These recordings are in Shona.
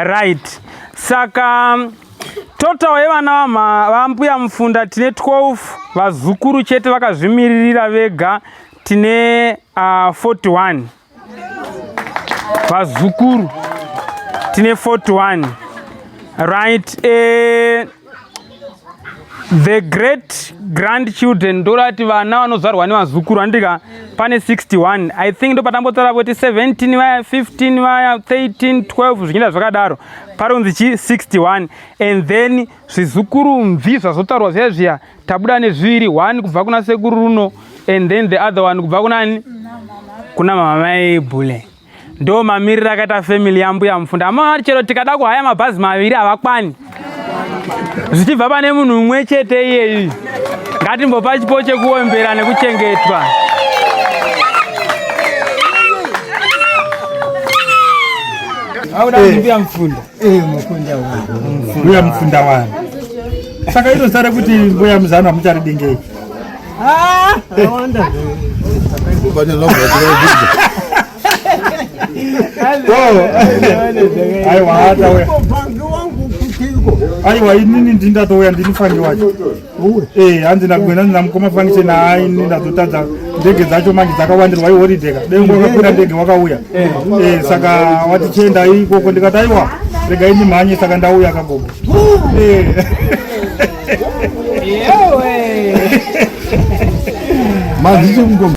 Right. Saka total yevana vambuya Mufunda tine 12, vazukuru chete vakazvimiririra vega tine 41. Vazukuru tine 41. Right. The great grandchildren ndorati vana vanozvarwa nevazukuru andika pane 61. I think ndo patambotaura kuti 17 vaya 15 vaya 13 12 zvichienda zvakadaro paronzi chi 61. And then zvizukuru mvi zvazotaurwa zviya zviya tabuda nezviviri, 1 kubva kuna sekuru runo and then the other one kubva kunani kuna mama maibule. Ndo mamirira akaita family yambuya Mufunda. Ama chero tikada kuhaya mabhazi maviri havakwani. Zvichibva pane munhu umwe chete iyeyi. Ngatimbopa chipo chekuombera nekuchengetwa. Auda mbuya Mufunda. Mbuya Mufunda wana. Saka ino sare kuti mbuya Muzana muchari dingei. Awanda. Aiwa hata we. Aiwa inini ndindatouya ndinifani wacho. Hanzi nagwena ndinamukoma function hai ndazotadza ndege dzacho manje dzakawandirwa iholiday ka. Dengo wakakwira ndege wakauya. Saka wati chenda ikoko ndikati aiwa rega ini mhanye saka ndauya kagogo. Yewe. Manzi ngoma.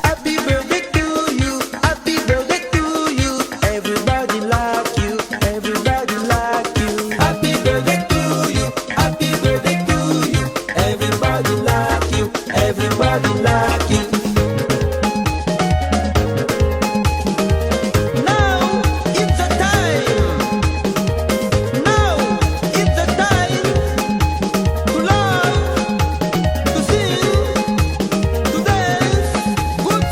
Good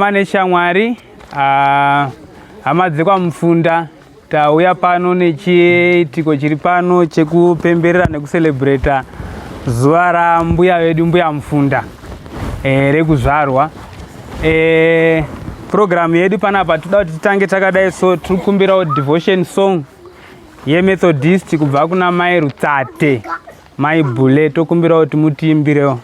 hama neshamwari, hama dzekwamufunda, tauya pano nechiitiko chiri pano chekupemberera nekucelebrata zuva rambuya vedu mbuya mufunda rekuzvarwa. Program yedu panapa toda kuti titange takadai, so tikumbirawo devotion song yemethodist kubva kuna Mai Rutsate, Mai Bule, tokumbira kuti mutiimbirewo.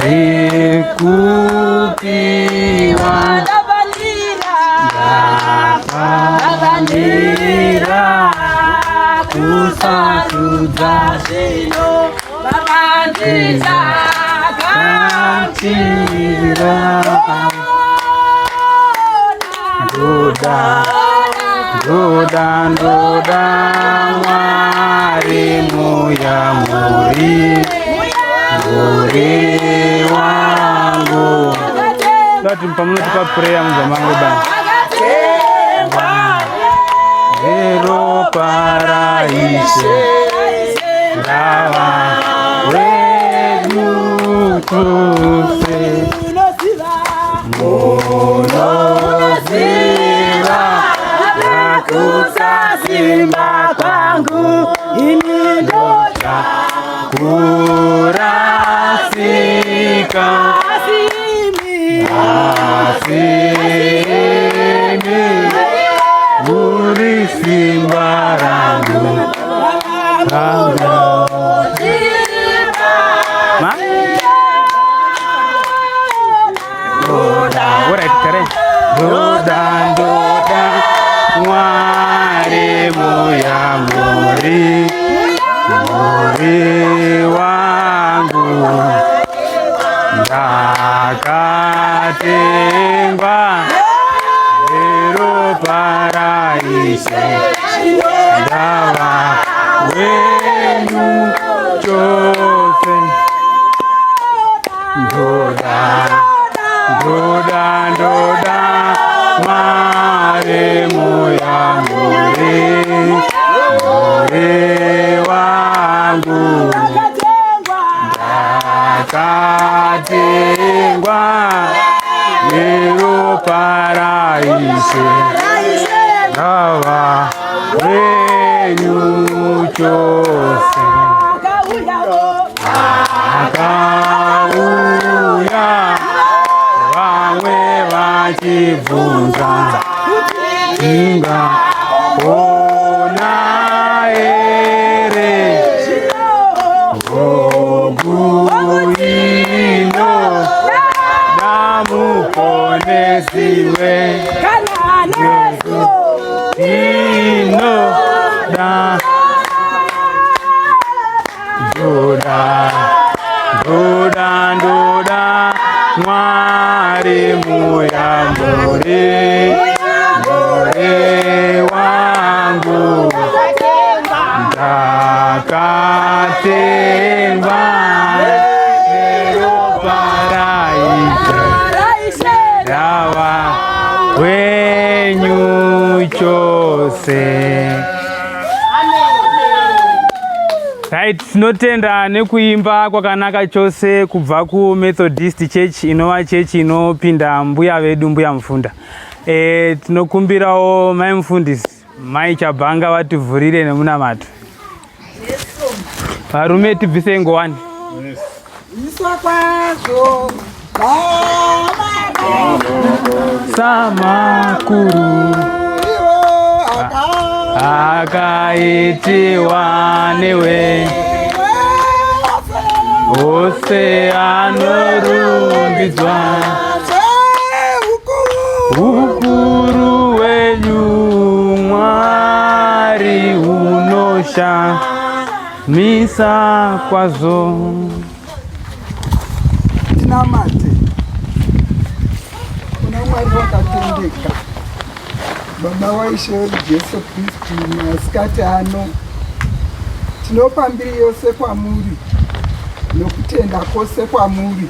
Rikupiwa bandira kusatudza zvino vabandira kantira ndoda Mwari muya muri wangu. Tati pamunotipa prayer muzamangu bani. Ero paraishe ndava wedu tuse munoziva nakusasimba kwangu ini ndoda kurasika asimi uri simba rangu ndoda Mwari muya muri wangu ndakatengwa ero paraishe ndava wenyu chose. Ndoda Mwari muya muri wangu ndakatengwa ero paraishe ndava wenyu chose. Akauya vamwe vachibvunza tingaona ere gogu ino namuponesiwe inoda ndoda Mwari muya muri wangu ndakatengwa ero paraishe ndava wenyu chose. Right, tinotenda nekuimba kwakanaka chose kubva kuMethodist Church, inova chechi inopinda mbuya vedu mbuya mufunda. Tinokumbirawo Mai Mufundisi, Mai Chabhanga vativhurire nemunamato. Varume tibvise ngowani. Samakuru akaitiwa newe ose anorumbidzwa ukuru wenyu Mwari unoshamisa kwazvo. Tinamate kuna Mwari wakatendeka, Baba waIshe Jesu Kristu masikati ano, tinopa mbiri yose kwamuri nokutenda kwose kwamuri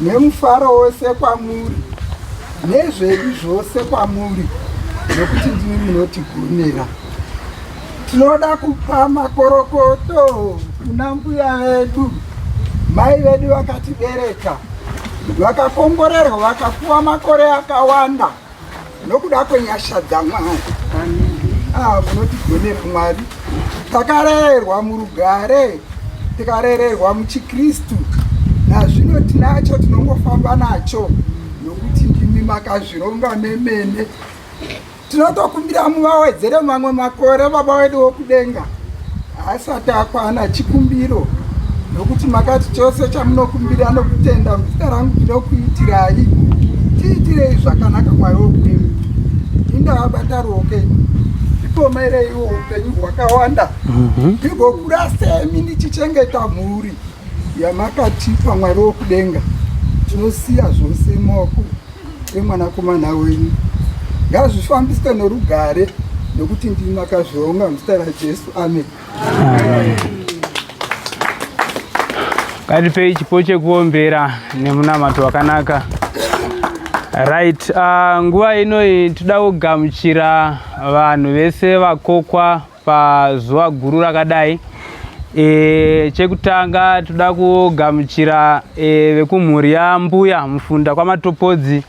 nemufaro wose kwamuri nezvedu zvose kwamuri, nokuti ndimi munotigonera. tinoda kupa makorokoto kuna mbuya vedu, mai vedu vakatibereka, vakakomborerwa vakapuwa makore akawanda nokuda kwenyasha dzaMwari. Munotigonera Mwari. Takarererwa murugare, tikarererwa muchiKristu, nazvino tinacho tinongofamba nacho nokuti ndimi makazvironga memene. Tinotokumbira muvawedzere mamwe makore baba wedu wokudenga asati akwana chikumbiro, nokuti makati chose chamunokumbira nokutenda muzita rangu ndinokuitirai. Tiitirei zvakanaka Mwari wokudenga, indavabata ruoko ipomereiwo upenyu hwakawanda ndigokura semi ndichichengeta mhuri yamakatipa Mwari wokudenga. Tinosiya zvose maoko emwanakomana wenyu, ngazvifambiswe norugare nokuti ndimi makazvironga muzita raJesu, amen. Ngatipei chipo chekuombera nemunamato wakanaka. Right, nguva ino toda kugamuchira vanhu vese vakokwa pazuva guru rakadai. Chekutanga toda kugamuchira vekumhuri yaMbuya Mufunda kwaMatopodzi,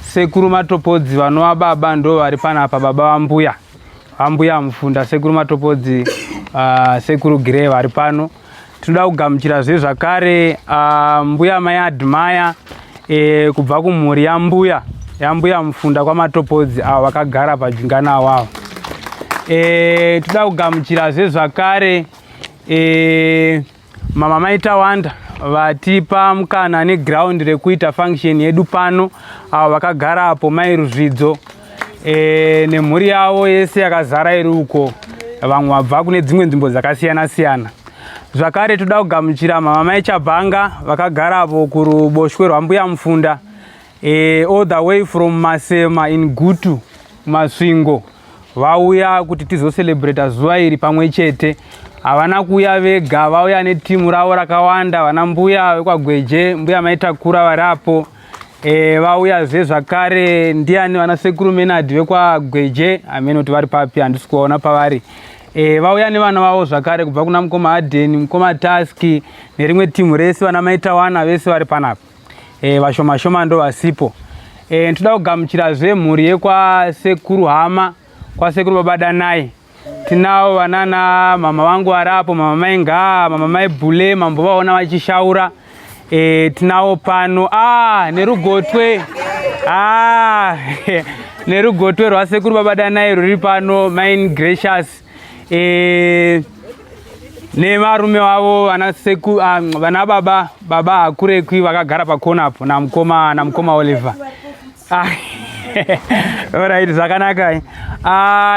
sekuru Matopodzi vanova baba ndo vari panapa, baba vaMbuya Mufunda, sekuru Matopodzi, sekuru Girey vari pano. Toda kugamuchira zvakare mbuya mai Admire kubva kumhuri yaMbuya Mufunda kwaMatopodzi, avo vakagara pajinga wavo. Toda kugamuchira zvakare mama Maitawanda vatipa mukana neground rekuita function yedu pano, avo vakagara apo mai Ruzvidzo nemhuri yavo yese yakazara iri uko, vamwe vabva kune dzimwe nzvimbo dzakasiyana siyana. Zvakare toda kugamuchira mama mai Chabhanga vakagara apo kuruboshwe rwaMbuya Mufunda, all the way from Masema in Gutu Masvingo, vauya kuti tizocelebrata zuva iri pamwe chete. Havana kuuya vega, vauya netimu ravo rakawanda, vana mbuya vekwaGweje, mbuya Maitakura variapo, vauya zvakare ndiani vana sekuru Menard vekwaGweje, amene kuti vari papi handisi kuona pavari. Vauya nevana vavo zvakare kubva kuna mukoma Adeni, mukoma Taski nerimwe timu rese, vana Maitawana vese vari panapa. Vashoma shoma ndo vasipo. Toda kugamuchira mhuri yekwasekuru Hama, kwasekuru baba Danai. Tinavo vanana mama vangu variapo, mama Mainga, mama Maibhule, mambovaona vachishaura. Tinavo pano nerugotwe nerugotwe rwasekuru baba Danai ruri pano, Main Gracious, nemarume wavo vana baba Hakurekwi vakagara pakona apo namukoma Oliver. Alright, zvakanaka.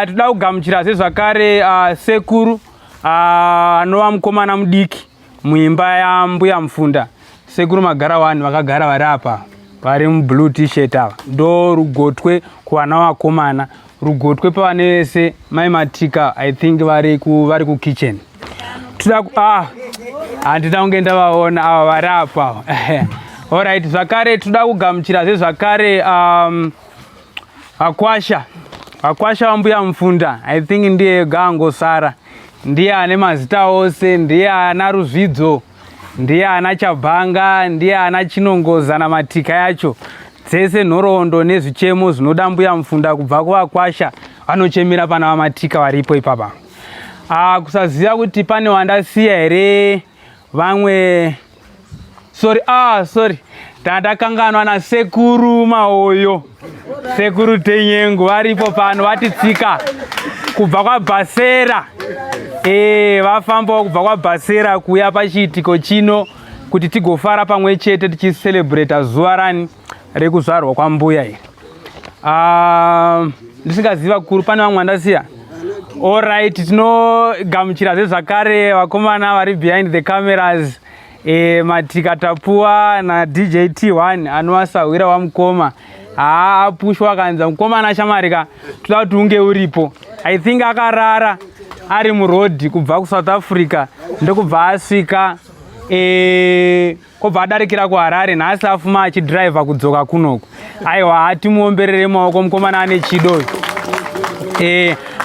Toda kugamuchira zvakare sekuru anova mukomana mudiki muimba yaMbuya Mufunda, sekuru Magarawani vakagara vari apa vari mublue t-shirt ava, ndo rugotwe kuvana vakomana. Rugotwe pavane vese mai Matika, I think vari kukitchen. Handina kunge ndavaona ava vari apa. Alright, zvakare toda kugamuchira zvakare Vakwasha vaMbuya Mufunda, I think ndiye gaangosara, ndiye ane mazita ose, ndiye ana Ruzvidzo, ndiye ana Chabhanga, ndiye ana Chinongoza namatika yacho dzese, nhoroondo nezvichemo zvinoda Mbuya Mufunda kubva kuvakwasha vanochemera pana vaMatika varipo ipapa. Kusaziva kuti pane wandasiya here vamwe, sorry, tandakanganwa nasekuru Mahoyo, sekuru Tenyengo varipo pano, vatitsika kubva kwaBhasera. Vafambawo kubva kwaBhasera kuuya pachiitiko chino kuti tigofara pamwe chete tichicelebrata zuva rani rekuzvarwa kwaMbuya iri. Ndisingaziva kuru pane vamwe wandasiya. Alright, tinogamuchira zvakare vakomana vari behind the cameras, Matika Tapua na DJ T1 anovasahwira wamukoma. Apushwa akanza mukomana Shamarika, toda kuti unge uripo. I think akarara ari murodhi kubva kuSouth Africa ndokubva asvika kobva adarikira kuHarare, nhasi afuma achidhiraivha kudzoka kunoku. Aiwa, timuomberere maoko mukomana ane chido.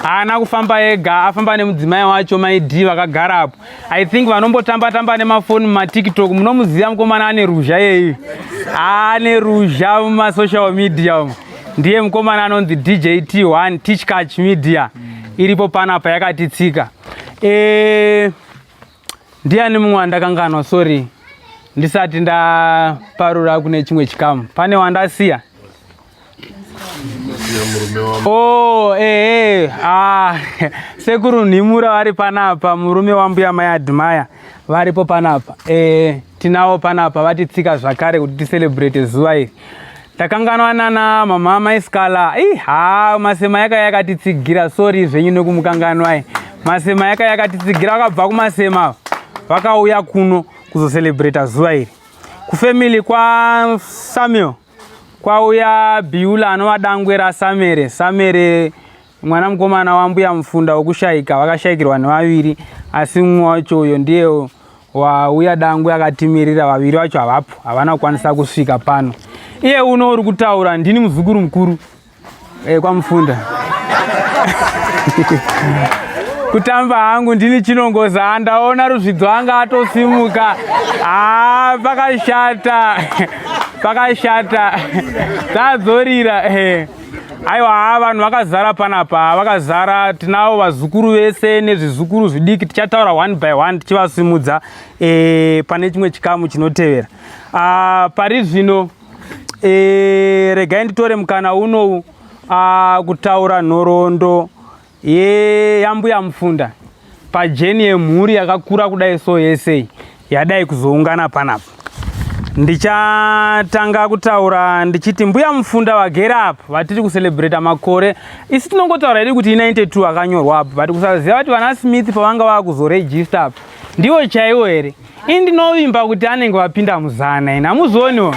haana kufamba ega, afamba nemudzimai wacho maidhi vakagara apo. I think vanombotamba-tamba nemafoni mumatiktok, munomuziva mukomana ane ruzha yeyi. Ane ruzha mumasocial media umu. Ndiye mukomana anonzi DJT1 Teachcatch Media. Iripo panapa yakatitsika. Ndiani mumwe wandakanganwa, sorry. Ndisati ndaparura kune chimwe chikamu. Pane wandasiya? Sekuru Nhimura vari panapa, murume wambuya mai Admire varipo panapa. Tinavo panapa vatitsika zvakare kuti ticelebrate zuva iri. Takanganwa nana mama Maiskala. Masema yaka yakatitsigira, sorry zvenyu nekumukanganwa. Masema yaka yakatitsigira, vakabva kumasema vakauya kuno kuzocelebrate zuva iri. Kufamily kwa Samuel kwauya Biula anova dangwe raSamere. Samere mwana mukomana wambuya mufunda wokushayika, vakashayikirwa nevaviri, asi mumwe wacho uyo ndiye wauya dangwe akatimirira. Vaviri vacho havapo, havana kukwanisa kusvika pano. Iye uno uri kutaura ndini muzukuru mukuru kwamufunda. Kutamba hangu ndini chinongoza, ndaona ruzvidzo anga atosimuka. Pakashata. Pakashata. Tadzorira. Aiwa, vanhu vakazara panapa, vakazara. Tinavo vazukuru vese nezvizukuru zvidiki, tichataura one by one tichivasimudza pane chimwe chikamu chinotevera. Pari zvino regai nditore mukana uno kutaura nhoroondo yambuya mufunda pajeni yemhuri yakakura kudai so yese yadai kuzoungana panapa. Ndichatanga kutaura ndichiti mbuya mufunda vagera apa vatiri kucelebrate makore. Isi tinongotaura hedu kuti 92 akanyorwa apa, but kusaziva kuti vana Smith pavanga vakuzoregister apa ndivo chaivo here. Indinovimba kuti anenge vapinda muzana ina, hamuzooniwo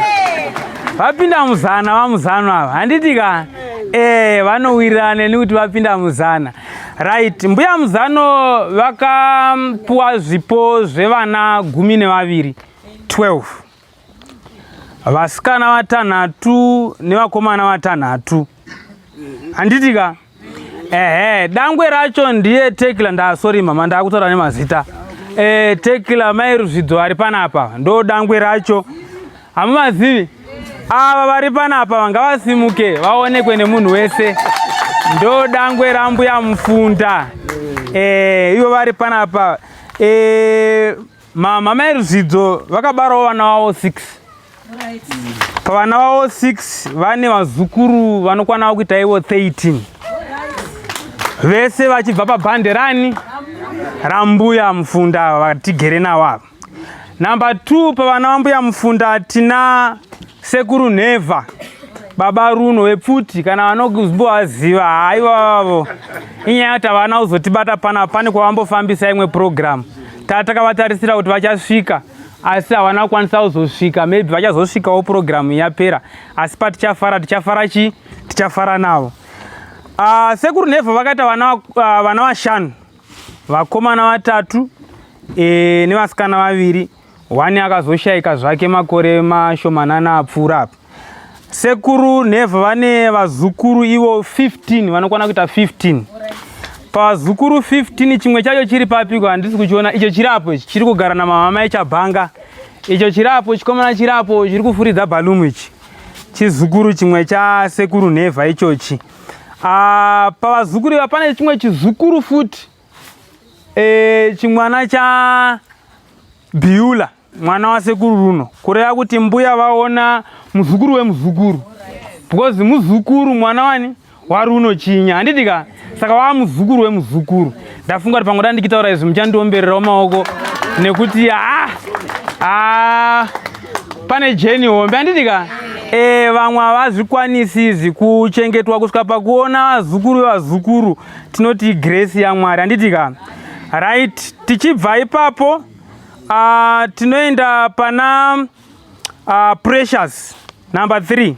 vapinda muzana, vamuzana ava handitika vanowirirana nekuti vapinda muzana. Right, mbuya muzano vakapuwa zvipo zvevana 12, vasikana 6 nevakomana 6. Handitika dangwe racho ndiye Tekla. Sorry mama, ndakutaura nemazita. Tekla mai Ruzvidzo vari panapa ndo dangwe racho. Hamumazivi? Ava vari panapa vangavasimuke vaonekwe nemunhu wese. Ndo dangwe rambuya mufunda. Ivo vari panapa. Mama mai Ruzvidzo vakabarawo vana vavo 6. Pavana vavo 6 vane vazukuru vanokwana kuita ivo 13. Vese vachibva pabhande rani rambuya mufunda vatigere navo ava. Number 2, pavana vambuya mufunda tina sekuru Nheva, baba Runo wepfuti, kana vanozimbovaziva haivavo. Inyaya kuti havana kuzotibata panapa, pane kwavambofambisa imwe program. Takavatarisira kuti vachasvika, asi havana kukwanisa kuzosvika. Maybe vachazosvikawo program yapera, asi tichafara chi? Tichafara navo. Sekuru Nheva vakaita vana 5, vakomana 3 nevasikana 2. 1 akazoshayika zvake makore mashomanana apfuura apa. Sekuru Nheva vane vazukuru ivo 15, vanokwana kuita 15. Pazukuru 15 chimwe chacho chiri papiko handisi kuchiona. Icho chirapo chiri kugara namama mai Chabhanga. Icho chirapo chikomana chirapo chiri kufuridza bhalumu ichi. Chizukuru chimwe cha sekuru Nheva ichochi. Pavazukuru iva pane chimwe chizukuru futi. Chimwana cha Biula, mwana wa sekuru Runo. Kureva kuti mbuya vaona muzukuru wemuzukuru. Because muzukuru mwana wani waruno chinya. Handitika? Saka wa muzukuru wemuzukuru. Ndafunga kuti pangoda ndikitaura izvi muchandiombererawo maoko nekuti pane jeni hombe. Handitika? Vamwe havazvikwanisi izvi kuchengetwa kusvika pakuona vazukuru vevazukuru. Tinoti grace yaMwari. Handitika? Right, tichibva ipapo tinoenda pana Precious number 3.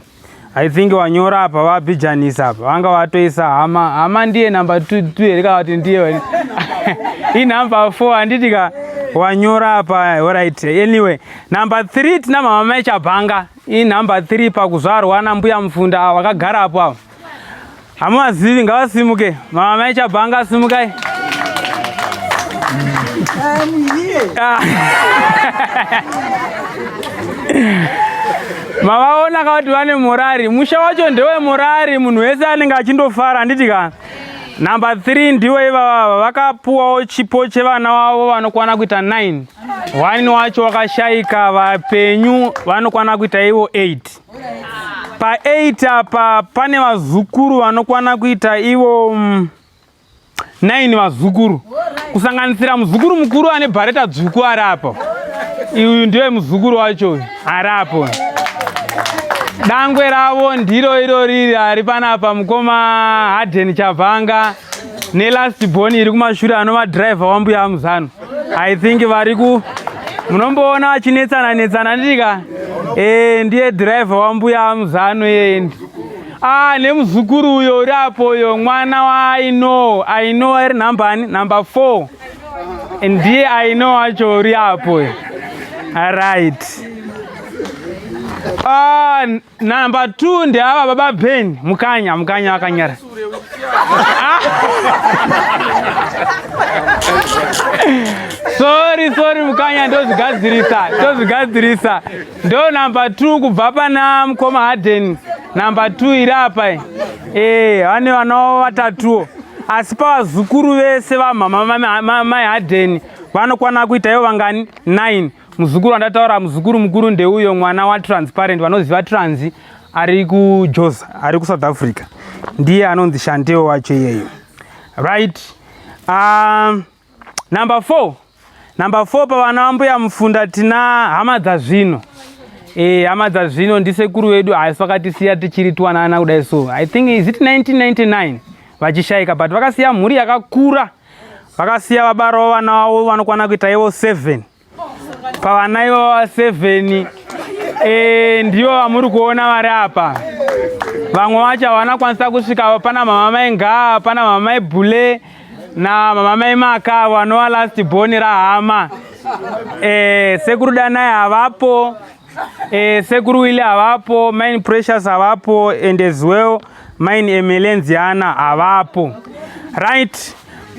I think wanyora apa vabijanisa apa vanga vatoisa hama ndiye number 2 here kana kuti ndiye i number 4. Handitika? Wanyora apa. Alright, anyway, number 3 tina mama mai Chabhanga. I number 3 pakuzvarwa nambuya mufunda vakagara apo avo. Hamuvazivi, ngavasimuke. Mama mai Chabhanga simukai. Mavaona kuti vane morari. Musha wacho ndewe morari, munhu wese anenge achindofara handitika. Number 3 ndiwo ivava vakapuwawo chipo chevana vavo vanokwana kuita 9. 1 wacho wakashaika, vapenyu vanokwana kuita ivo 8. Pa8 apa pane vazukuru vanokwana kuita ivo 9 vazukuru. Kusanganisira muzukuru mukuru ane bhareta dzvuku ari apo. Uyu ndiye muzukuru wacho ari apo. Dangwe ravo ndiro iro riri ari panapa, mukoma Harden Chabhanga nelast born iri kumashure anova driver wambuya Muzano. I think variku munomboona vachinetsana ndika. Ndiye driver wambuya Muzano yendi. Nemuzukuru uyo uri apo uyo mwana wa I know iri nambani number 4. Ndiye I know wacho uri apo. Alright. Number 2 ndeava baba Ben mukanya akanyara. Sorry mukanya ndozigadzirisa. Ndo number 2 kubva pana mukoma Harden. Number 2 iri apa. Vane vana vatatuwo. Asi pavazukuru vese vamama mai Harden vanokwana kuita ivo vangani 9. Muzukuru wandataura muzukuru mukuru ndeuyo mwana wa Transparent vanoziva Trans ari kuJoza ari kuSouth Africa. Ndiye anonzi Shanteo wacho iyeyo. Right. Number 4 pavana vambuya Mufunda tina hama dzazvino. Hama dzazvino ndisekuru wedu asi vakatisiya tichiri twanana kudai so. I think is it 1999 vachishaika, but vakasiya mhuri yakakura. Vakasiya vabaro vana vavo vanokwana kuita ivo 7. Pavana ivo 7 ndivo vamuri kuona vari apa. Vamwe vacho vanakwanisa kusvika, pana mama mai Ngaa, pana mama mai Bule na mama mai Maka vanova last born rahama. Sekuru Danai havapo, sekuru Willie havapo, mine Precious havapo, and as well mine Emelenziana havapo. Right.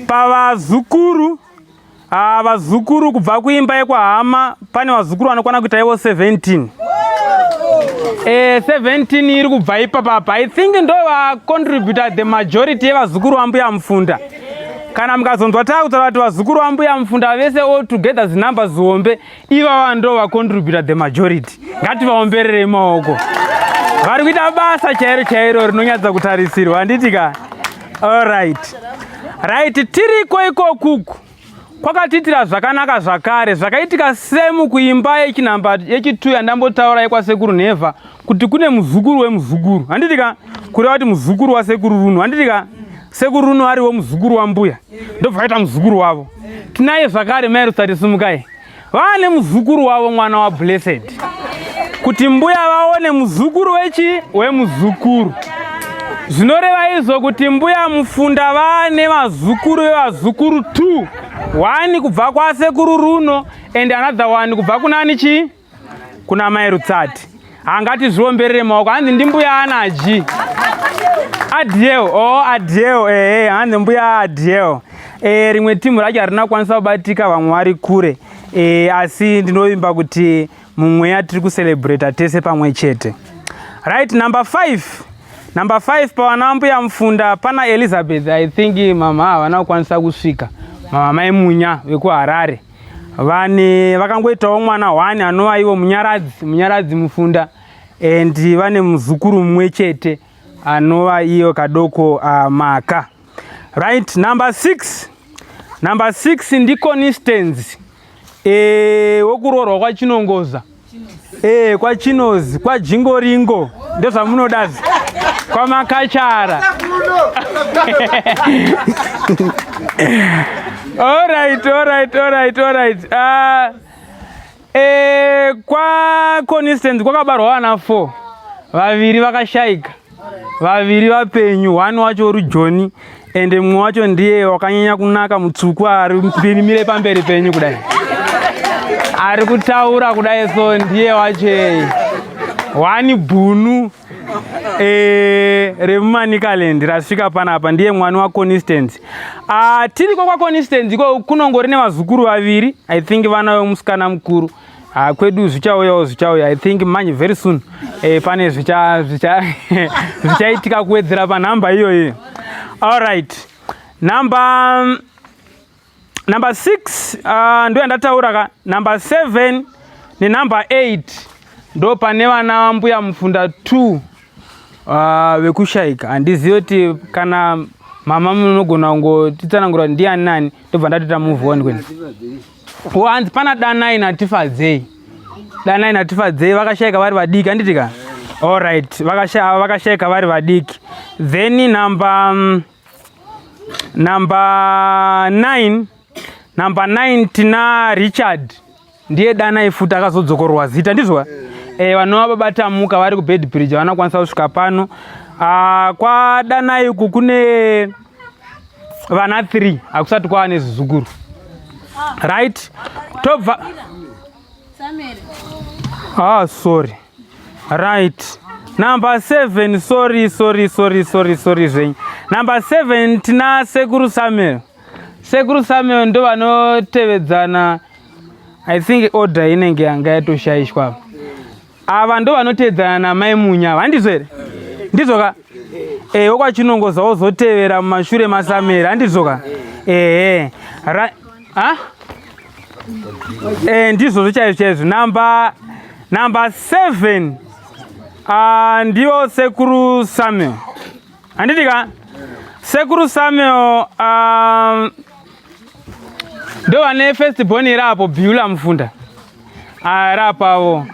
Pavazukuru vazukuru kubva kuimba yekwahama pane vazukuru vanokwana kuita ivo 17. 17 iri kubva ipapapa. I think ndo vacontributed the majority yevazukuru vambuya Mufunda. Kana mukazonzwa takuta kuti vazukuru vambuya Mufunda vese all together zinamba zihombe, ivava ndo vacontributed the majority. Ngativaomberere maoko. Vari kuita basa chairo rinonyatsa kutarisirwa handitika. Alright. Tiriko ikokuku kwakatitira zvakanaka zvakare zvakaitika semu kuimba yechinhamba yechi2 yandambotaura yekwasekuru Neva kuti kune muzukuru wemuzukuru handitika, kureva kuti muzukuru wasekuru Runo handitika, sekuru Runo ariwo muzukuru wambuya ndobva kaita muzukuru wavo. Tinaye zvakare mai Rusati Simukai vane muzukuru wavo mwana wa Blessed, kuti mbuya vaone muzukuru wemuzukuru. Zvinoreva izvo kuti mbuya Mufunda vane vazukuru vevazukuru 2. 1 kubva kwasekuru Runo and another 1 kubva kunani kuna mai Rutsati. Hangati zviomberere maoko, hanzi ndimbuya Anaji Adiel hanzi mbuya Adiel. Rimwe timu racho harina kwanisa kubatika, vamwe vari kure. Asi ndinovimba kuti mumweya tiri kucelebrata tese pamwe chete. Right. Number 5 pavana vambuya Mufunda pana Elizabeth. I think mama havana kukwanisa kusvika. Mama mai Munya vekuHarare vakangoitawo mwana 1 anova ivo munyaradzi Mufunda, and vane muzukuru mumwe chete anova iyo kadoko Maka. Right. Number 6 ndiConstance wokuroorwa kwaChinongoza, kwaChinozi, kwaJingoringo ndozvamunodazi, kwaMakachara. Alright. KwaConstance kwakabarwa vana 4. 2 vakashaika, 2 vapenyu, 1 wacho uri Joni, and mumwe wacho ndiye wakanyanya kunaka mutsvuku ari mire pamberi penyu kudai, ari kutaura kudai, so ndiye wacho 1 Bunu, remumanicaland rasvika panapa ndiye mwani waConstance. Tiriko kwaConstance iko kunongori nevazukuru vaviri, I think vana vemusikana mukuru. Kwedu zvichauya I think manje very soon pane zvichaitika kuwedzera panhamba iyoyo. Alright, number 6 ndo yandataura ka. Number 7 nenumber 8 ndo pane vana vambuya mufunda 2 vekushaika. Handizivi kuti kana mama munogona kungotitsanangura ndiani nani ndobva ndatota move on kwene. Hanzi pana Danai naTifadzei. Danai naTifadzei vakashaika vari vadiki handitika. Alright, vakashaika vari vadiki. Then number 9 tina Richard. Ndiye Danai futi akazodzokorwa zita ndizwa. Vanova babatamuka vari kuBedbridge vanokwanisa kusvika pano. Kwa Danai uku kune vana 3 hakusati kwava nezvizukuru. Right? Tobva. Sorry. Right. Number 7, sorry zvenyu. Number 7 tina Sekuru Samuel. Sekuru Samuel ndo vanotevedzana. I think order inenge yanga yatoshaishwa. Ava ndo vanotevedzana naMai Munya. Handizvo here? Ndizvo ka? Wokwachinongo zvawozotevera mumashure maSamuel. Handizvo ka? Ndizvo zvichaizvo. Number 7 ndiyo Sekuru Samuel. Handitika? Sekuru Samuel ndo vane first born irapo Beulah Mufunda. Rapavo.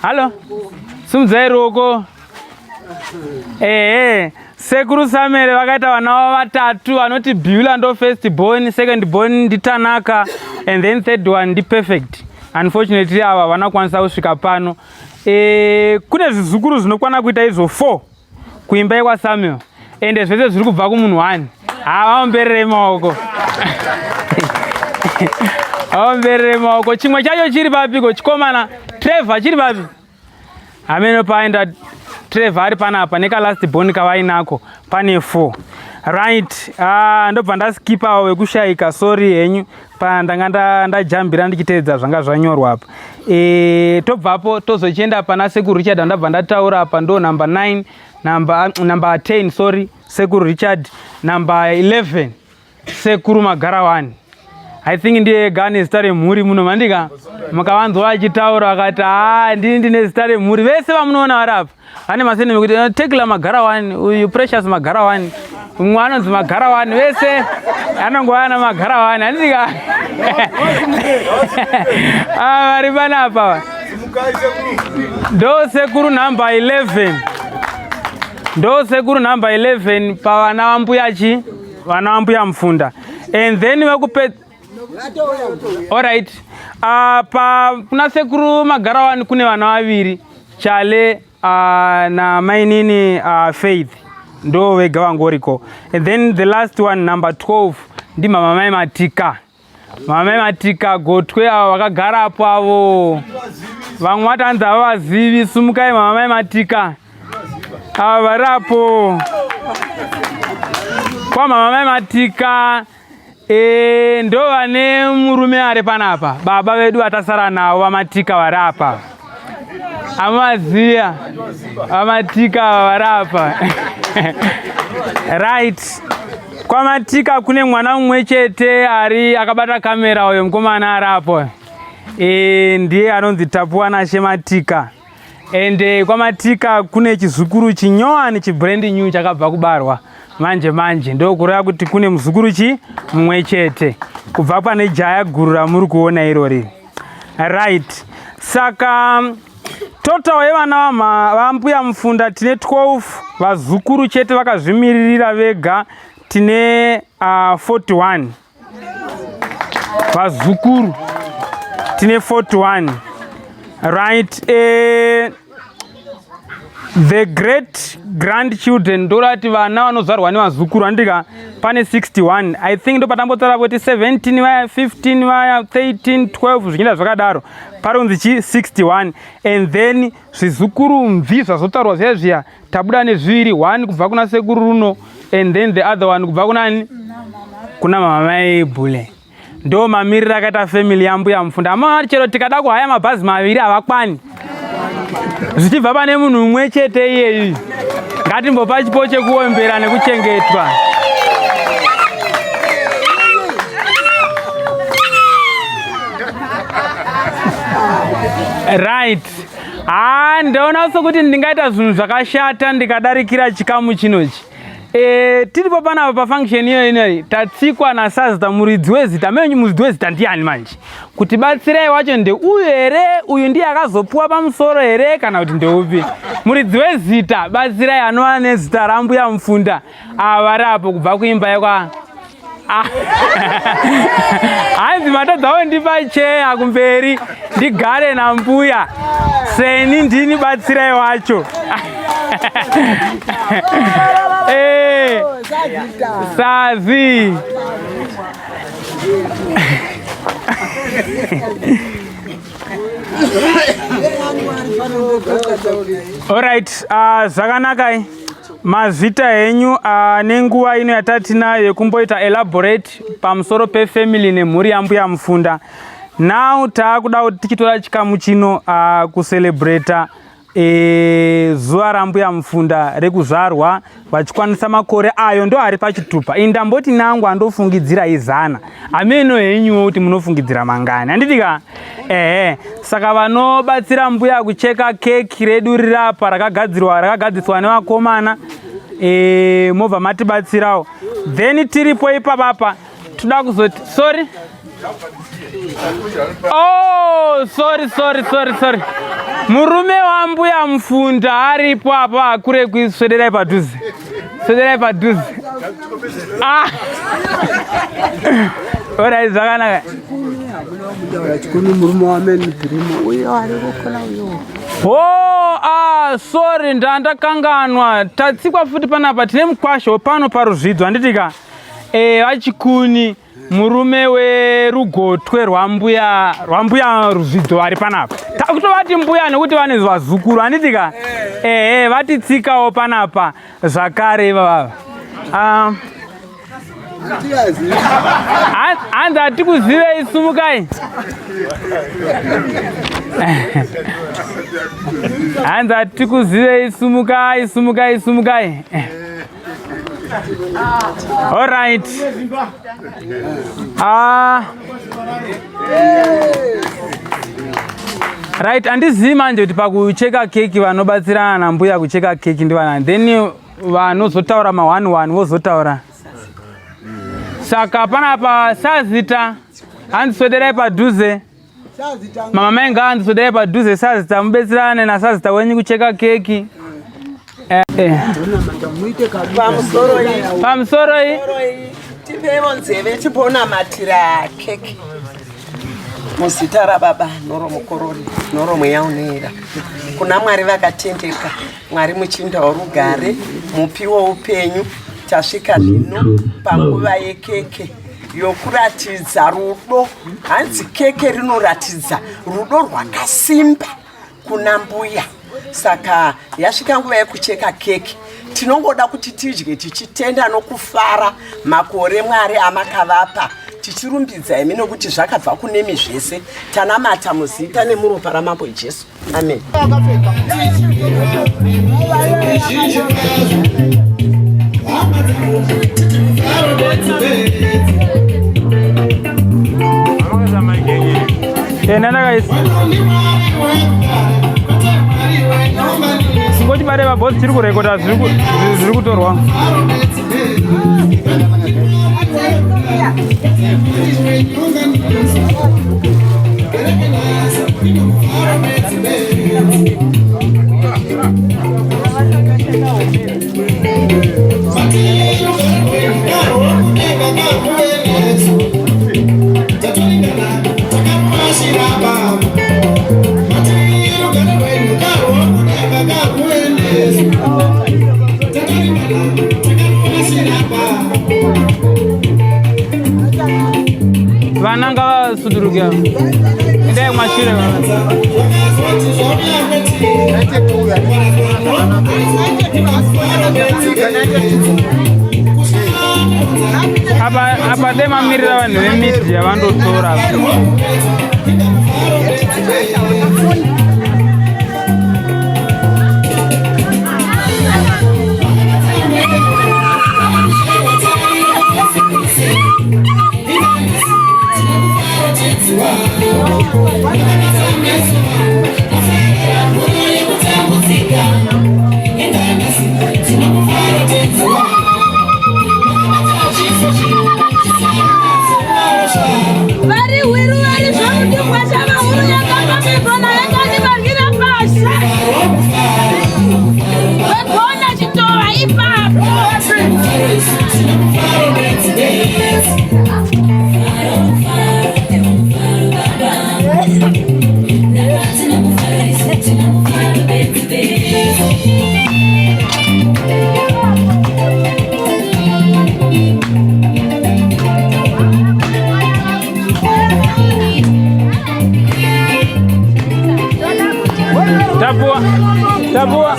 Halo? Simudzai ruoko. Sekuru Samuel vakaita vana vatatu vanoti Beulah ndo first born, second born ndi Tanaka, and then third one ndi Perfect. Unfortunately ava vanokwanisa kusvika pano. Kune zvizukuru zvinokwana kuita izvo 4 kuimba kwaSamuel, ende zvese zviri kubva kumunhu 1. Vaomberere maoko. Vaomberere maoko. Chimwe chacho chiri papiko? Chikomana Trevor chiri papi? Ameno paenda Trevor ari panapa nekalast born kavainako pane 4. Right. Ndobva ndaskipa wekushaika, sorry henyu. Ndanga ndajambira ndichiteedza zvanga zvanyorwa apa. Tobvapo tozochienda pana Sekuru Richard ndabva ndataura apa, ndo number 9, number 10 sorry Sekuru Richard, number 11 Sekuru Magarawani. I think ndiye gane zita remhuri muno mandika makavanzwa achitaura akati ndini ndine zita remhuri. Vese vamunoona vari apa vane masene mekuti Tekla Magarawani, uyu Precious Magarawani, umwe anonzi Magarawani, vese anongova naMagarawani. Handika vari panapa ndo Sekuru number 11. Ndo Sekuru number 11 pavana vambuyachi, vana vambuya Mufunda. And then alright. Kuna Sekuru Magarawani kune vana vaviri, Chale na mainini Faith. Ndo vega vangoriko. And then the last one number 12 ndi Mama Mai Matika. Mama Mai Matika Gotwe avo vakagara apo avo. Vamwe vatanza vazivi, sumukai Mama Mai Matika. Ava variapo. Kwa Mama Mai Matika ndo vane murume ari panapa. Baba vedu vatasara navo vaMatika vari apa. Amaziya vaMatika vari apa. Right. Kwa Matika kune mwana mumwe chete akabata kamera, uyo mukomana ari apo. Ndiye anonzi Tapuwanashe Matika. And kwa Matika kune chizukuru chinyowani chibrand new chakabva kubarwa manje ndo kureva kuti kune muzukuru mumwe chete kubva pane jaya guru ramuri kuona irori. Right. Saka total yevana vambuya Mufunda tine 12, vazukuru chete vakazvimiririra vega tine 41. Vazukuru tine 41. Right. The great grandchildren ndorati vana vanozvarwa nevazukuru handika pane 61. I think ndo patambotaura kuti 17 vaya 15 vaya 13 12 zvichienda zvakadaro paronzi chi 61. And then zvizukuru mvi zvazotaurwa zviya zviya tabuda nezviviri, 1 kubva kuna sekuru runo and then the other one kubva kunani kuna mama maibule. Ndo mamiriro akaita family yambuya mufunda. Ama chero tikada kuhaya mabhazi maviri havakwani zvichibva pane munhu umwe chete iyeyi. Ngatimbopa chipo chekuombera nekuchengetwa. Right. Ndaona sokuti ndingaita zvinhu zvakashata ndikadarikira chikamu chinochi. Tiripo panapa pafunction iyo tatsikwa naSazita muridzi wezita. Muridzi wezita ndiani manje? Kuti batsirai wacho ndeuyu here, uyu ndiye akazopuwa pamusoro here kana kuti ndeupi? Muridzi wezita batsirai anova nezita rambuya mufunda ava rapo kubva kuimba yekwa hanzi matadzawo ndipa cheya kumberi ndigare nambuya seni ndini batsirai wacho. Sazi. Alright, zvakanaka mazita henyu nenguva ino yatatinayo yekumboita elaborate pamusoro pefamily nemhuri yambuya mufunda. Now taakuda kuti tichitora chikamu chino kucelebrata zuva rambuya mufunda rekuzvarwa vachikwanisa makore ayo ndo ari pachitupa. Indamboti nangu andofungidzira izana. Ameno henyuwo kuti munofungidzira mangani. Handitika? Saka vanobatsira mbuya kucheka keki redu rirapa rakagadziswa nevakomana. Mobva matibatsirawo. Then tiripo ipapapa toda kuzoti sorry. Oh, sorry. Murume wambuya mufunda aripo apa akure kuiswederai padhuze. Alright, zvakanaka. Sorry ndandakanganwa. Tatsikwa futi panapa tine mukwasho pano paruzvidzo handitika. Vachikuni murume werugotwe rwambuya ruzvidzo ari panapa. Takutovati mbuya nekuti vane vazukuru handitika. Vatitsikawo panapa zvakare ivava. Hanzi hatikuzivei sumukai. Hanzi hatikuzivei sumukai. All right. Right, handizivi manje kuti pakucheka keki vanobatsirana nambuya kucheka keki ndivana. Then vanozotaura ma1 vozotaura. Saka panapa Sazita handiswederai padhuze. Mama menga handiswederai padhuze Sazita mubetsirane naSazita wenyu kucheka keki. Pamusoro iyi tipevo nzeve tipona matira keki muzita rababa noromukorori noromweyaunera kuna Mwari vakatendeka, Mwari muchinda worugare, mupi woupenyu. Tasvika zvino panguva yekeke yokuratidza rudo. Hanzi keke rinoratidza rudo rwakasimba kuna mbuya. Saka yasvika nguva yekucheka keki. Tinongoda kuti tidye tichitenda nokufara makore Mwari amakavapa. Tichirumbidza imi nokuti zvakabva kunemi zvese. Tanamata muzita nemuropa ramambo Jesu. Amen. Singoti bareva boss tiri kurekoda zviri kutorwa. Thank you. vana ngavasuduruke endai kumashure apa dai mamirira vanhu vemidhia vandotora Tapua,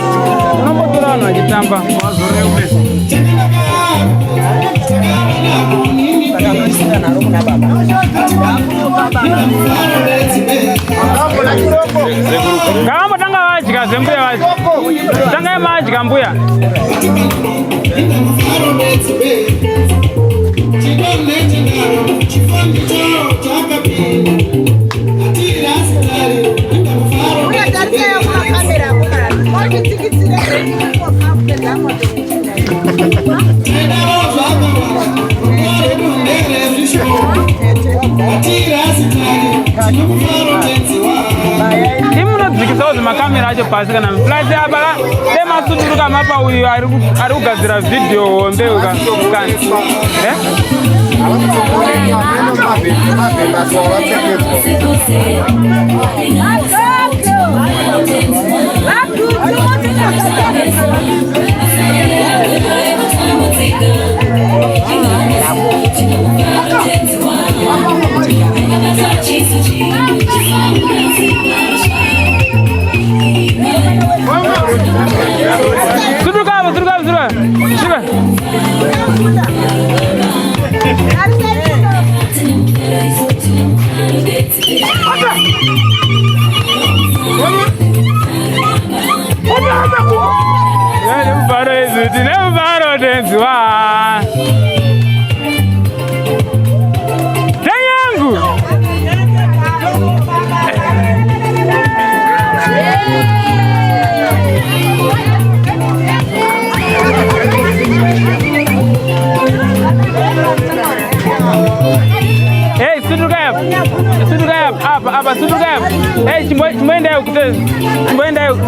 unombotora vanhu vachitamba ngavambotanga vadya zembuya vacho tangai madya mbuya imunodzikisawo zvemakamera acho pasi kana plus apa demasuduruka mapa uyu ari kugadzira vhidhiyo hombe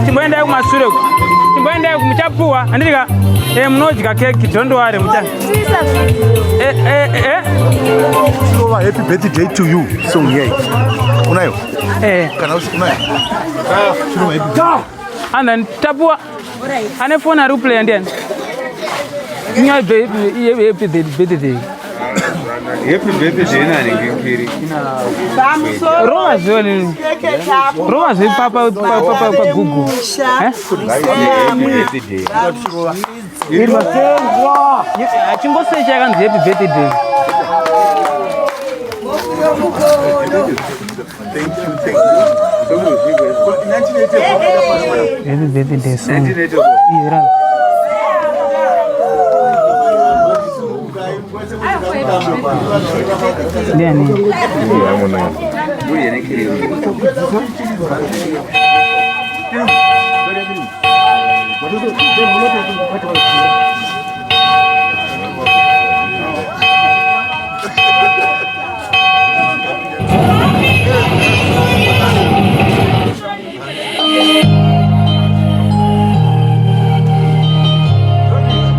chimboendayo kumashure chimboendayo muchapuwa andika munodya keki don't worry mucha happy birthday to you song yai unayo kana unayo and tapua ane phone ari play ndiani nya baby happy birthday Happy birthday nani ngikiri. Roma zoni. Roma zi papa Google. Happy birthday. Irmatengwa. Chingose chaka happy birthday. Thank you. Happy birthday. 1984. Ira. Ndiani? Buri ne kiri.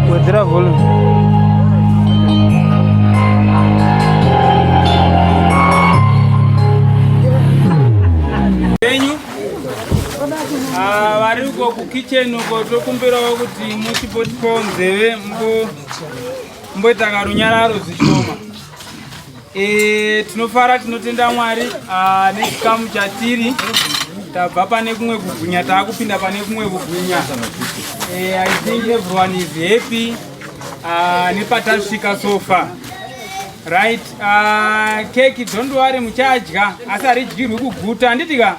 Withdraw volume. Variko kukitchen uko tokumbirawo kuti mutipotipo nzeve mboita karunyararo zvishoma Tinofara tinotenda Mwari nechikamu chatiri tabva pane kumwe kubwinya taakupinda pane kumwe kubwinya. I think everyone is happy nepatasvika so far. Right, keki don't worry muchadya asi haridyirwi kuguta handitika.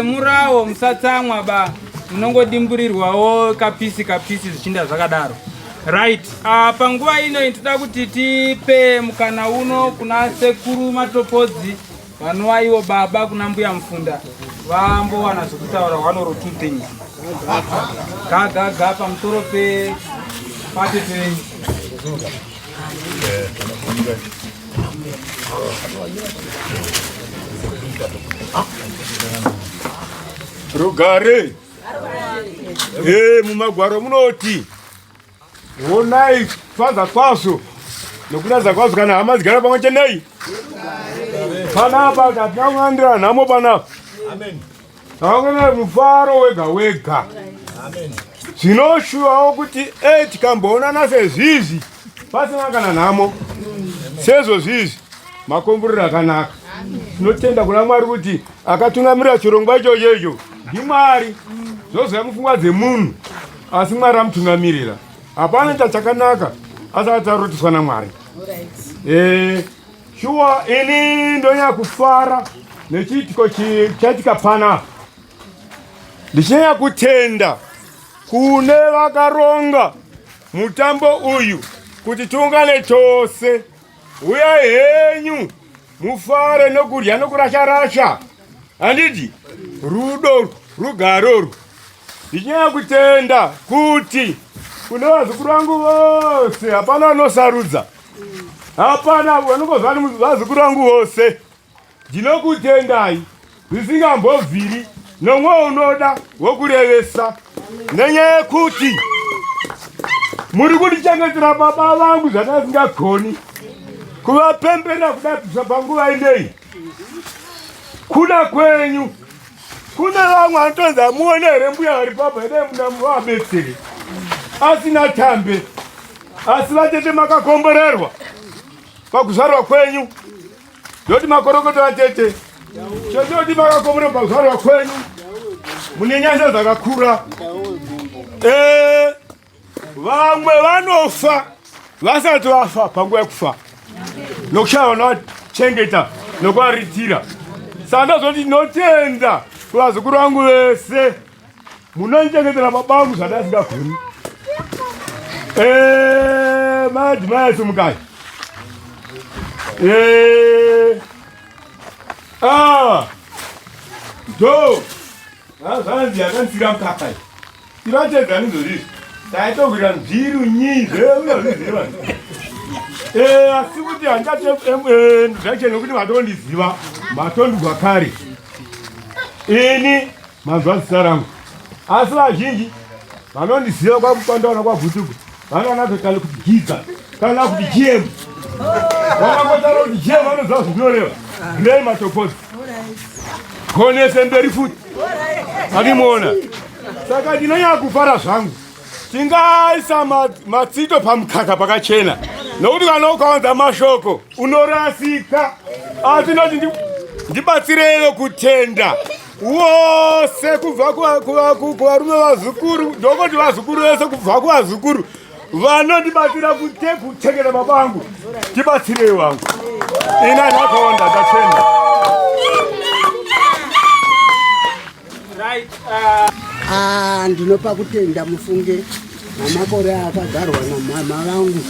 Murawo musatsamwa ba munongodimburirwawo kapisi zvichinda zvakadaro. Right, panguva ino toda kuti tipe mukana uno kuna sekuru Matopodzi vanova ivo baba kuna mbuya Mufunda vambowana zvekutaura one or two things. Gaga pamusoro patete Rugare mumagwaro munoti onai faza kwaso nokunaza kwaso kana hama dzigara pamwe chenei panapa tatinamwandira nhamo panapa. Taongana mufaro wega. Zvinoshuwawo kuti tikamboonana sezvizvi pasina kana nhamo sezvo zvizi makomborero akanaka. Tinotenda kuna Mwari kuti akatungamirira chirongwa ichocho ndiMwari. Zvoziva mupfungwa dzemunhu asi Mwari amutungamirira. Hapana chakanaka asati tarotiswa naMwari. Shuwa ini ndonyanya kufara nechiitiko chatika panapa. Ndichinyanya kutenda kune vakaronga mutambo uyu kuti tiungane chose. Uyai henyu mufare nokudya nokurasha. Handiti rudo rugaroru. Ndichinyanya kutenda kuti kune vazukuru vangu vose hapana anosarudza. Hapana vanongozva vazukuru vangu vose. Ndinokutendai zvisingambobviri nomwe unoda wokurevesa nenyaya yekuti muri kundichengetera baba vangu zvandasingagoni kuvapemberera kudabvisa panguva inei. Kuna kwenyu kuna vamwe anotonza muone here mbuya vari pabva ine muna muvabetsere asina tambe asi vatete makakomborerwa pakuzvarwa kwenyu. Ndoti makorokoto vatete chendoti makakomborerwa pakuzvarwa kwenyu mune nyasha dzakakura. Vamwe vanofa vasati vafa panguva yekufa nokushaya vanovachengeta nokuvaritira. Saka ndazoti ndinotenda kuvazukuru vangu vese munondichengetera baba vangu zvandasingagoni. Madzimai simukai. Zvanzi yakansira mukaka tivatedza nizvozvizvi taitokuita mviri nyizve asi kuti handati zvache nokuti matondiziva matondugwa kare ini manzwa zita rangu. Asi vazhinji vanondiziva kwandaona kwabhutuku vanonatokale kuti giza kana kuti jemu vanangotara kuti jemu vanoziva zvinoreva Grey Matopodzi konese mberi futi akimuona. Saka ndinonyanya kufara zvangu tingaisa matsito pamukaka pakachena nokuti kana ukawanza mashoko unorasika. Asi ndoti ndibatsireyo kutenda wose kubva kuvarume vazukuru ndokoti vazukuru vese kubva kuvazukuru vanondibatsira kuchengeta baba vangu. Tibatsireyo vangu ina nhakaonda tatenda. Ndinopa kutenda Mufunge namakore akagarwa namama vangu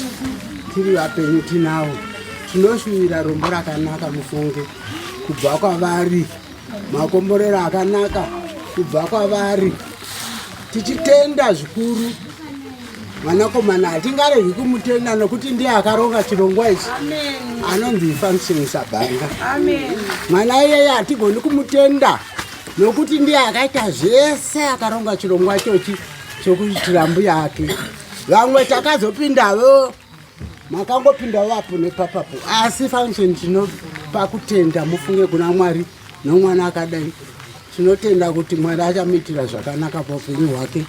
tiri vapenyu tinawo. Tinoshuvira rombo rakanaka Mufunge kubva kwavari, makomborero akanaka kubva kwavari. Tichitenda zvikuru mwanakomana hatingaregi kumutenda nokuti ndiye akaronga chirongwa ichi. Anonzi Function Sabhanga. Mwana iyeye hatigoni kumutenda nokuti ndiye akaita zvese akaronga chirongwa chochi chokuitira mbuya yake. Vamwe takazopindawo makangopindawo vapo nepapapo, asi Function tinopa kutenda Mufunge kuna Mwari nomwana akadai. Tinotenda kuti Mwari achamuitira zvakanaka paupenyu hwake.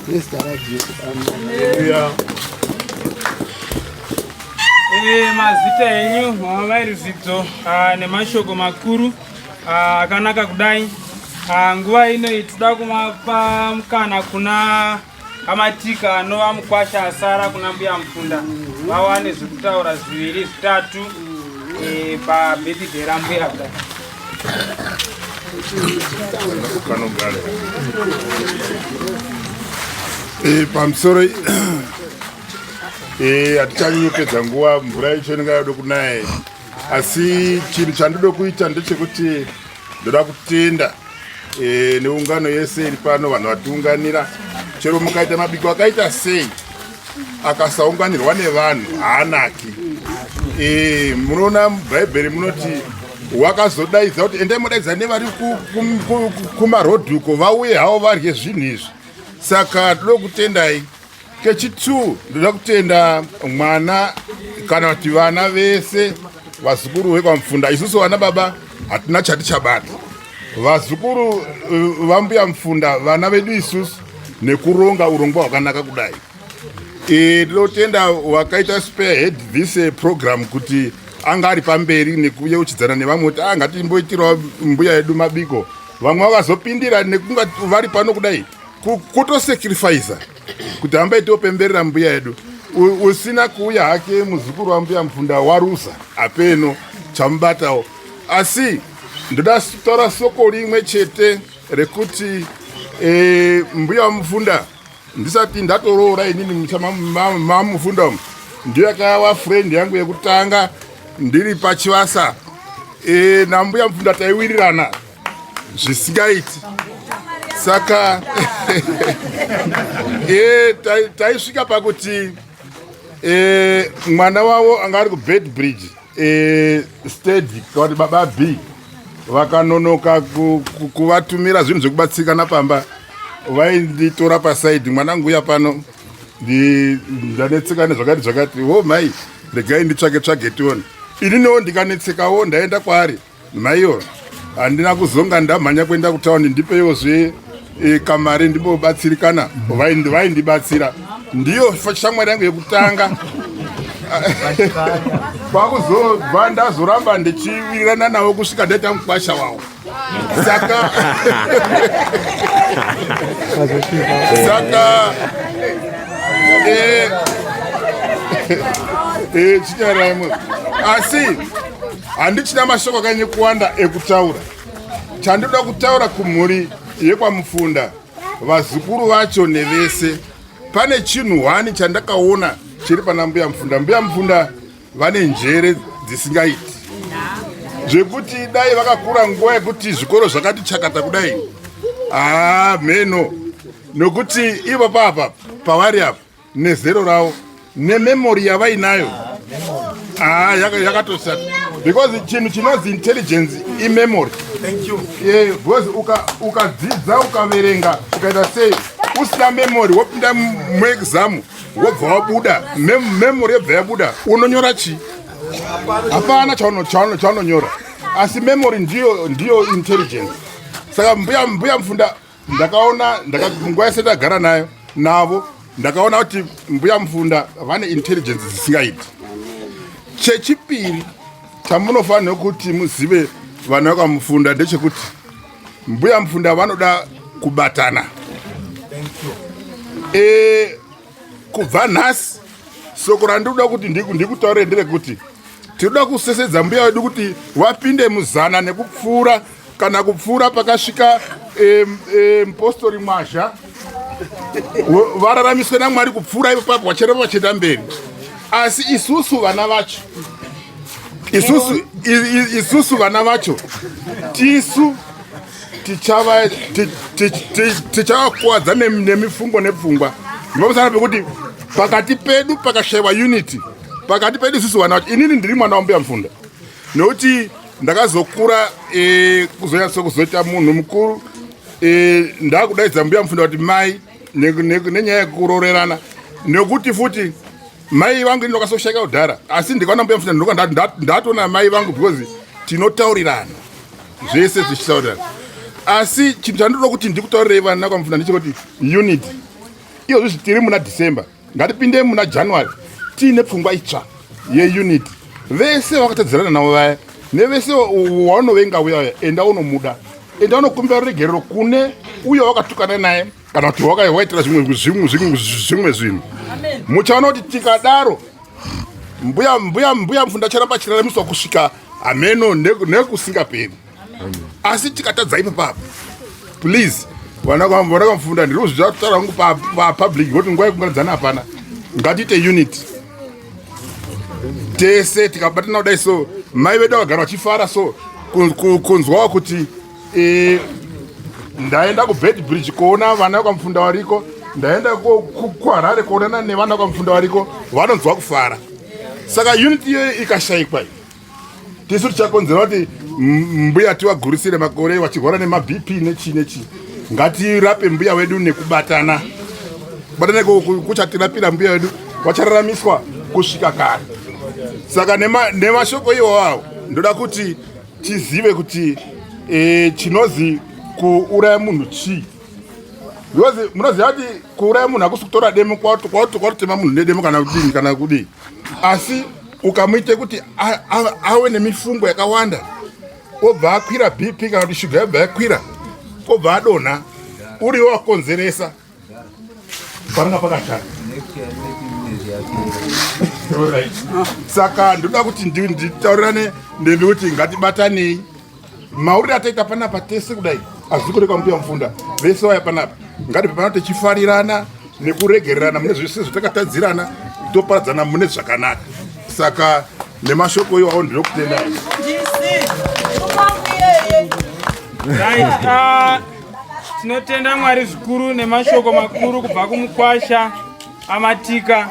Nezita raJesu. Mazita enyu mamairizidzo nemashoko makuru akanaka kudai. Nguva ino tinoda kumapa mukana kuna amatika anova mukwasha asara kuna mbuya mufunda vawane zvekutaura zviviri zvitatu pabirthday rambuya kudai. Pamusoro hatichanyopedza nguva, mvura icho inenge yada kunaya, asi chinhu chandoda kuita ndechekuti ndoda kutenda neungano yese iri pano, vanhu vatiunganira. Chero mukaita mabiko akaita sei, akasaunganirwa nevanhu haanaki. Munoona mubhaibheri munoti wakazodaidza kuti endai modaidza nevari kumarodhuko vauye havo varye zvinhu izvi. Saka ndoda kutendai. Kechitu ndoda kutenda mwana kana kuti vana vese vazukuru vekwamufunda. Isusu vana baba hatina chatichabata. Vazukuru vambuya mufunda vana vedu isusu nekuronga urongwa hwakanaka kudai. Ndinotenda wakaita spearhead this program kuti anga ari pamberi nekuyeuchidzana nevamwe kuti ngatimboitirawo mbuya edu mabiko. Vamwe vakazopindira nekunga vari pano kudai kutosacrifice kuti hamba itopemberera mbuya edu. Usina kuuya hake muzukuru wambuya mufunda warusa apeno chamubatawo. Asi ndoda kutaura soko rimwe chete rekuti mbuya wamufunda ndisati ndatoroora inini mamufunda umu ndiyo yakava friend yangu yekutanga ndiri pachivasa. Nambuya mufunda taiwirirana zvisingaiti. Saka taisvika pakuti mwana wavo anga ari kuBedbridge steady kuti baba B vakanonoka kuvatumira zvinhu zvekubatsirikana pamba. Vainditora pasaidi, mwanangu uya pano ndanetseka nezvakati mai regai nditsvage tione. Ininewo ndikanetsekawo ndaenda kwaari, maiyo handina kuzonga ndamhanya kuenda kutaundi ndipeyozve kamari ndimbobatsirikana. Vaindibatsira. Ndiyo shamwari yangu yekutanga. Pakuzobva ndazoramba ndichiwirirana nawo kusvika ndaita mukwasha wawo. Saka chinyaraimwe. Asi handichina mashoko akanyanya kuwanda ekutaura. Chandoda kutaura kumhuri yekwamufunda, vazukuru vacho nevese. Pane chinhu 1 chandakaona chiri pana mbuya mufunda. Mbuya mufunda vane njere dzisingaiti, zvekuti dai vakakura nguva yekuti zvikoro zvakati chakata kudai meno, nokuti ivo papa pavari apa nezero ravo nememori yavainayo yakatosata. Because chinhu chinonzi intelligence imemory. Because ukadzidza ukaverenga ukaita sei usina memory wopinda muexamu wobva wabuda memory yobva yabuda unonyora chi? Hapana chaunonyora. Asi memory ndiyo intelligence. Saka mbuya mufunda ndakaona nguva yese ndagara nayo navo ndakaona kuti mbuya mufunda vane intelligence dzisingaiti. Chechipiri chamunofanira kuti muzive vana vakamufunda ndechekuti mbuya mufunda vanoda kubatana. Kubva nhasi soko randinoda kuti ndikutaurire nderekuti tinoda kusesedza mbuya wedu kuti wapinde muzana nekupfuura kana kupfuura pakasvika mupostori Mwazha vararamiswe naMwari kupfuura ipapo vachereva vachenda mberi. Asi isusu vana vacho isusu vana vacho tisu tichavakuwadza nemifungo nepfungwa. Ndinomusana pekuti pakati pedu pakashayiwa unity, pakati pedu isusu vana vacho. Inini ndiri mwana wambuya mufunda nokuti ndakazokura kuzoita munhu mukuru. Ndakudaidza mbuya mufunda kuti mai nenyaya yekurorerana, nekuti futi mai vangu ini ndakasoshaika kudhara, asi ndikaona mbuya mufunda ndatoona mai vangu because tinotaurirana zvese zvichitaurirana. Asi chinhu chandoda kuti ndikutaurirei vana kwamufunda ndechekuti unity. Iyo zvizvi tiri muna December, ngatipinde muna January tiine pfungwa itsva yeunity vese vakatadzirana navo vaya nevese waunovenga uya enda unomuda enda unokumbira ruregerero kune uyo wakatukana naye kana kuti waitira zvimwe zvinhu muchaona kuti tikadaro mbuya mufunda charamba chiraramiswa kusvika hameno nekusingaperi asi tikatadza ipapapo please vana kamufunda ndiri kuzvitaura hangu papublic kuti nguva yekungaridzana hapana ngatiite unity tese tikabatana kudai so mai vedu vagara vachifara so kunzwawo kuti ndaenda kubedbridge kuona vana vakamufunda variko ndaenda kuharare kuonana nevana vakamufunda variko vanonzwa kufara saka unity iyoyo ikashayikwa tisu tichakonzera kuti mbuya tivagurisire makore vachirwara nemabp nechi ngatirape mbuya wedu nekubatana kuchatirapira mbuya wedu vachararamiswa kusvika kare saka nemashoko iwawo ndoda kuti tizive kuti chinozi kuuraya munhu chii because munoziva kuti kuuraya munhu hakusi kutora demo kwatotema munhu nedemo kana kudii asi ukamuite kuti ave nemifungo yakawanda obva akwira bp kana kuti shuga yobva yakwira obva adonha uriwo wakonzeresa paranga pakashara saka ndoda kuti nditaurirane ndembi kuti ngatibatanei mauriro ataita panapa tese kudai hazvisi kureka mbuya mufunda vese vaya panapa ngatipana tichifarirana nekuregererana mune zvese zvatakatadzirana toparadzana mune zvakanaka saka nemashoko iwawo ndinokutendai. Tinotenda Mwari zvikuru nemashoko makuru kubva kumukwasha amatika.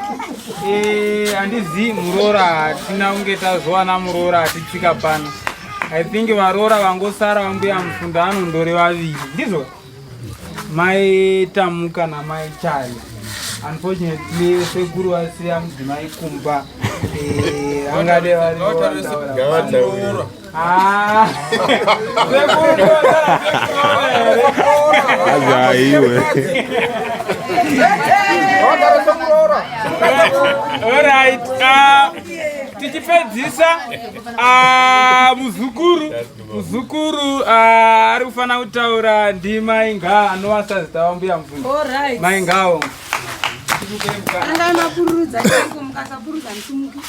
Handizivi Murora, hatina kunge tazowana Murora tichisvika pano. I think Varora vangosara vambuya mufunda anondore vaviri. Ndizvo? Mai Tamuka namai Chai. Unfortunately, sekuru vasiya mudzimai Kumba. Angade vari Murora. Alright, tichipedzisa muzukuru ari kufana kutaura ndimai Nga anova zita wambuya mufunda. Mai Ngawo. Anga mapurudza chiko mukasapurudza mutumuki.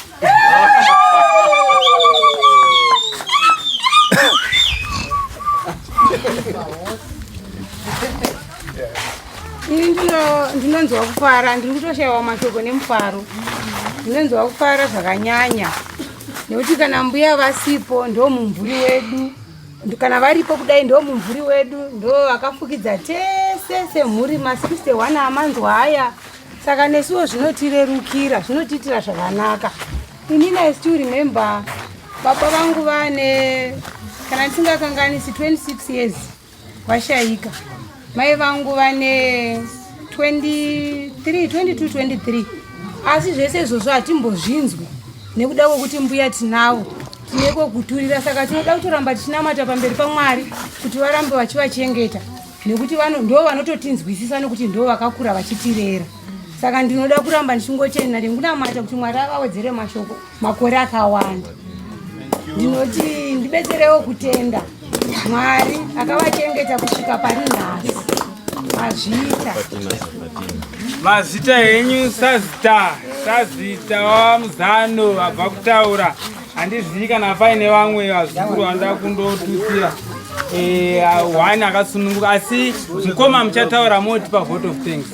Ndinonzwa kufara, ndiri kutoshayiwa mashoko nemufaro. Ndinonzwa kufara zvakanyanya. Nekuti kana mbuya vasipo ndo mumvuri wedu. Kana varipo kudai ndo mumvuri wedu, ndo vakafukidza tese semhuri ma61 amanzwa haya. Saka nesuwo zvinotirerukira, zvinotiitira zvakanaka. Inini I still remember baba vangu vane kana tisingakanganisi 26 years vashayika. Mai vangu vane 22-23. Asi zvese izvozvo hatimbozvinzwi nekuda kwokuti mbuya tinavo tineko kuturira. Saka tinoda kutoramba tichinamata pamberi paMwari kuti varambe vachivachengeta nekuti ndo vanototinzwisisa nekuti ndo vakakura vachitirera. Saka ndinoda kuramba ndichingochena ndekunamata kuti Mwari avawedzere mashoko makore akawanda. Ndinoti ndibetserewo kutenda Mwari akavachengeta kusvika pari nhasi. Mazvita. Mazita henyu sazita wamuzano wabva kutaura. Handizivi kana paine vamwe vazukuru vanoda kundotutsira. Wani akasununguka asi mukoma muchataura moti pa vote of thanks.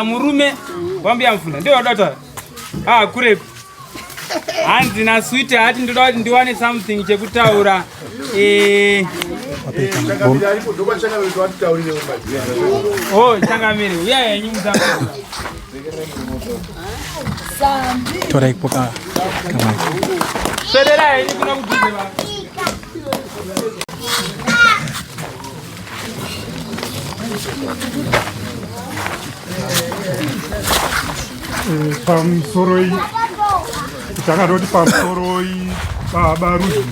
Murume wambuya mufunda ndiye wadataura. Kurepo. Hanzi na sweetheart ndoda kuti ndiwane something chekutaura. Changamire uya henyu muzangu. Tora ipoka kama. Sedera henyu kuna kudziva. Pamusoroi takatoti pamusoroi baba Rudzi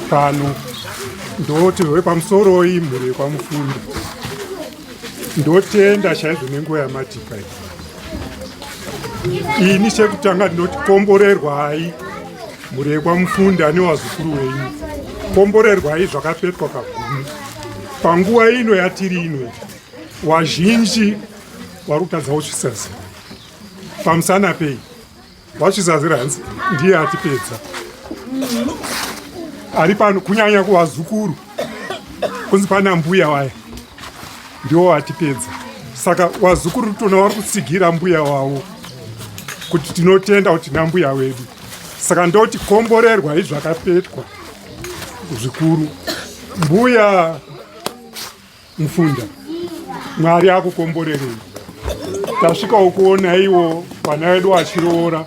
pano ndoti wepamusoroi mhuri kwamufunda ndotenda chaizvo nenguva yamatika ini chekutanga ndinoti komborerwai murekwa Mufunda newazukuru wenyu, komborerwai zvakapetwa kagumi. Panguva ino yatiri ino wazhinji wari kutadza kuchisazira pamusana pei wachisazira hanzi ndiye atipedza ari pano, kunyanya kuvazukuru kunzi pana mbuya waya ndiwo watipedza. Saka wazukuru tona wari kutsigira mbuya wavo kuti tinotenda kuti nambuya wedu. Saka ndoti komborerwai zvakapetwa zvikuru. Mbuya Mufunda, Mwari akukomborerei. Tasvika ukuonaiwo vana vedu vachiroora,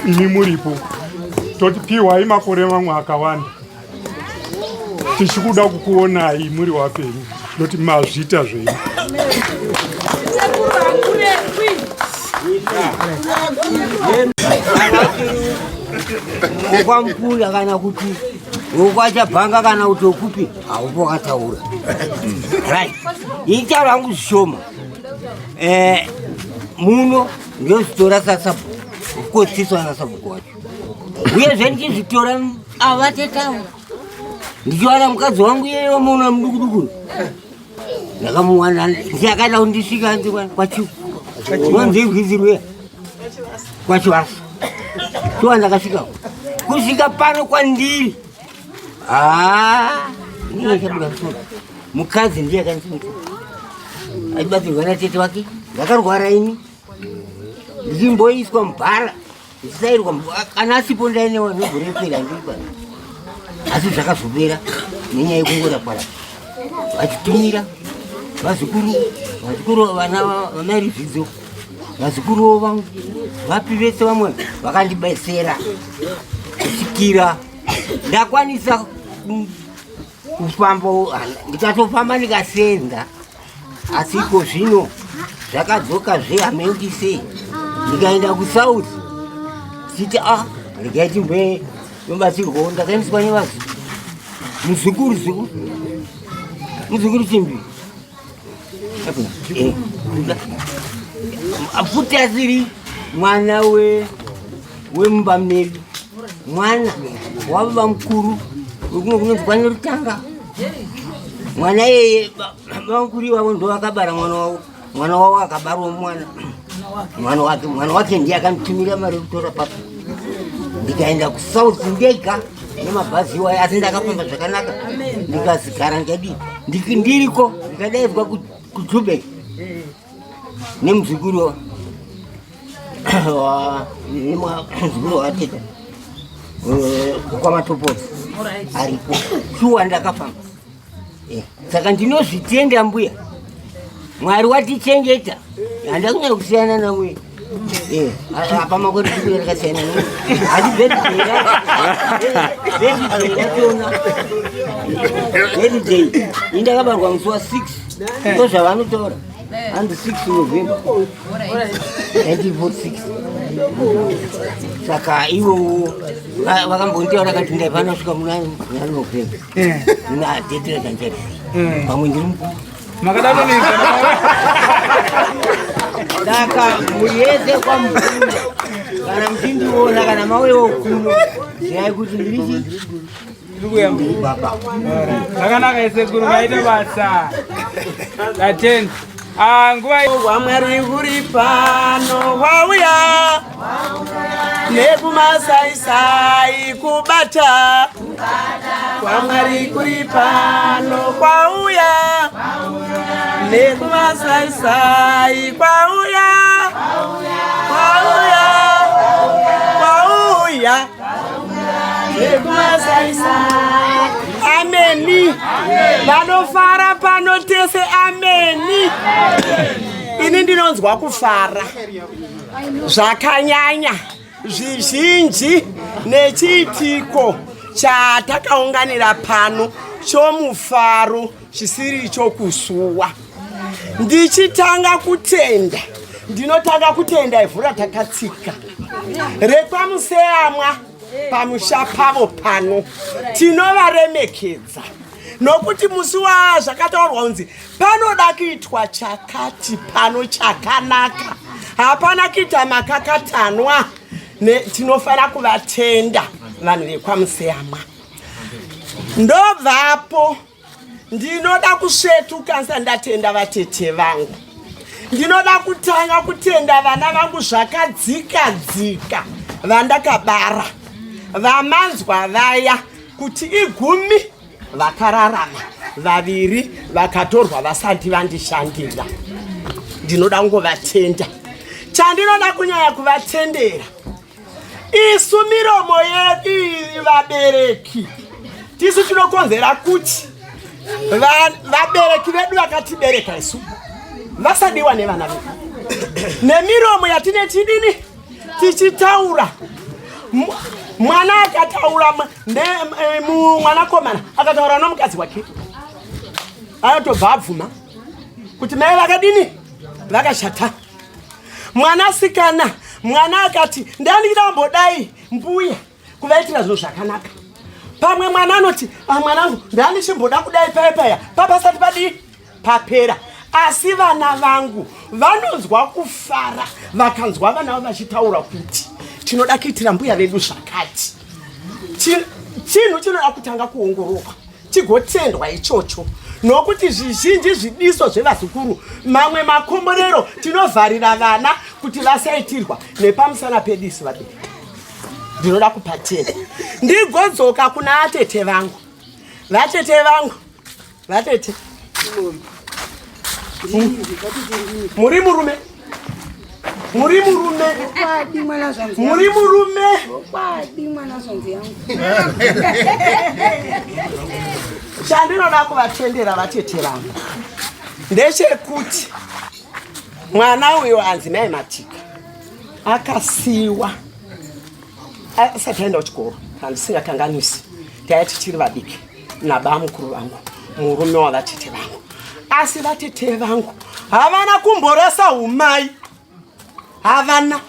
imi muripo. Toti piwai makore mamwe akawanda, tichikuda kukuonai muri wapenyu, noti mazvita zvenyu. Ukwamupunda kana kuti ukwachabhanga kana kuti ukupi haupo wakataura. Right. Itaura hangu zvishoma. Muno ndozvitora sasabu. Of course tisu anasabuko wacho. Uye zvendichizvitora avatetaura. Ndichiwana mukadzi wangu iyeyo muno mudukuduku. Ndakamuwana ndiyakaenda kundisvika nzi kwachiku. Unonzi Bwizirwe. Kwachivasa. Chiwa ndakasvika. Kusvika pano kwandiri. Ndiye chabuda sura. Mukadzi ndiye akandimuta. Aibatsirwa natete wake. Ndakarwara ini. Ndimboiswa mubhara. Ndisairwa kana asipo ndainewa nobhurepera ndipa. Asi zvakazopera nenyaya yekungora kwara. Vachitumira vazukuru vana vamari zvidzo. Vazukuru vangu vapi vese vamwe vakandibetsera kusvikira ndakwanisa kufamba. Ndikatofamba ndikasenda, asi iko zvino zvakadzoka zvehamengi sei. Ndikaenda kuSouth chiti ndikaiti mbe nobatsirwawo ndakaendeswa nevazukuru muzukuru chimbi futi asiri mwana wemumba medu, mwana wababa mukuru wekuno kunonzi kwaNorutanga. Mwana yeye baba mukuru ivavo ndo vakabara mwana wavo akabarwa mwana wake ndiye akanditumira mari yekutora papa. Ndikaenda kuSouth ndega nemabhazi iwayo, asi ndakafamba zvakanaka. Ndikazigara ndiriko ndikadaidzwa kuJoburg nemuzukuru wateta kwaMatopodzi aripo. Shuwa ndakafamba. Saka ndinozvitenda mbuya, Mwari watichengeta. Handakunyanya kusiyana namwe. Apa makore tikuri rakasiyana namwe. Asi birthday indakabarwa musi wa6 ndozvavanotora. And 6 November 1946. Saka ivo vakambonditaura kuti ndaipanosvika munani November. Nina dedera kanjari. Pamwe ndiri mukuru. Saka muri yese kwamukuru kana muchindiona kana mauyewo kuno ziyai kuti ndirichi baba. Zvakanaka ese kuru vaita basa. Atend. Nguva Mwari uri pano wauya nekumasaisai kubata. Mwari kuri pano kwauya nekumasaisai kwauya nekumasaisai. Ameni. Vanofara pano tese. Ameni. Ini ndinonzwa kufara zvakanyanya zvizhinji nechiitiko chatakaunganira pano chomufaro chisiri chokusuwa. Ndichitanga kutenda, ndinotanga kutenda ivhu ratakatsika rekwaMuseamwa pamusha pavo pano. Tinovaremekedza nokuti musi wazvakataurwa kunzi panoda kuitwa chakati pano chakanaka. hapana kuita makakatanwa. Tinofana kuvatenda vanhu vekwaMuseyamwa. Ndobvapo ndinoda kusvetuka ndatenda vatete vangu. Ndinoda kutanga kutenda vana vangu zvakadzika vandakabara. Vamanzwa vaya kuti 10 vakararama, 2 vakatorwa vasati vandishandira. Ndinoda kungovatenda. Chandinoda kunyanya kuvatendera, isu miromo yedu vabereki tisu tinokonzera kuti vabereki vedu vakatibereka isu vasadiwa nevana vedu. Nemiromo yatine tidini tichitaura. Mwana akataura mwanakomana akataura nomukadzi wake, anotobva abvuma kuti mai vakadini vakashata. Mwanasikana mwana akati ndandira mbodai mbuya kuvaitira zvinhu zvakanaka. Pamwe mwana anoti mwanangu ndandichimboda kudai paya papasati padi papera. Asi vana vangu vanonzwa kufara vakanzwa vana vavo vachitaura kuti tinoda kuitira mbuya vedu zvakati. Chinhu chinoda kutanga kuongororwa chigotendwa ichocho, nokuti zvizhinji zvidiso zvevazukuru mamwe makomborero tinovharira vana kuti vasaitirwa nepamusana pedisi vabereki. Ndinoda kupatenda ndigodzoka kuna atete vangu. Vatete vangu, vatete muri murume, muri murume, muri murume. Chandinoda kuvatendera vatete vangu ndechekuti mwana uyo anzi mai Matika akasiwa asati aenda kuchikoro, handisingakanganisi. Taiya tichiri vadiki nababa mukuru vangu, murume wavatete vangu. Asi vatete vangu havana kumboresa umai, havana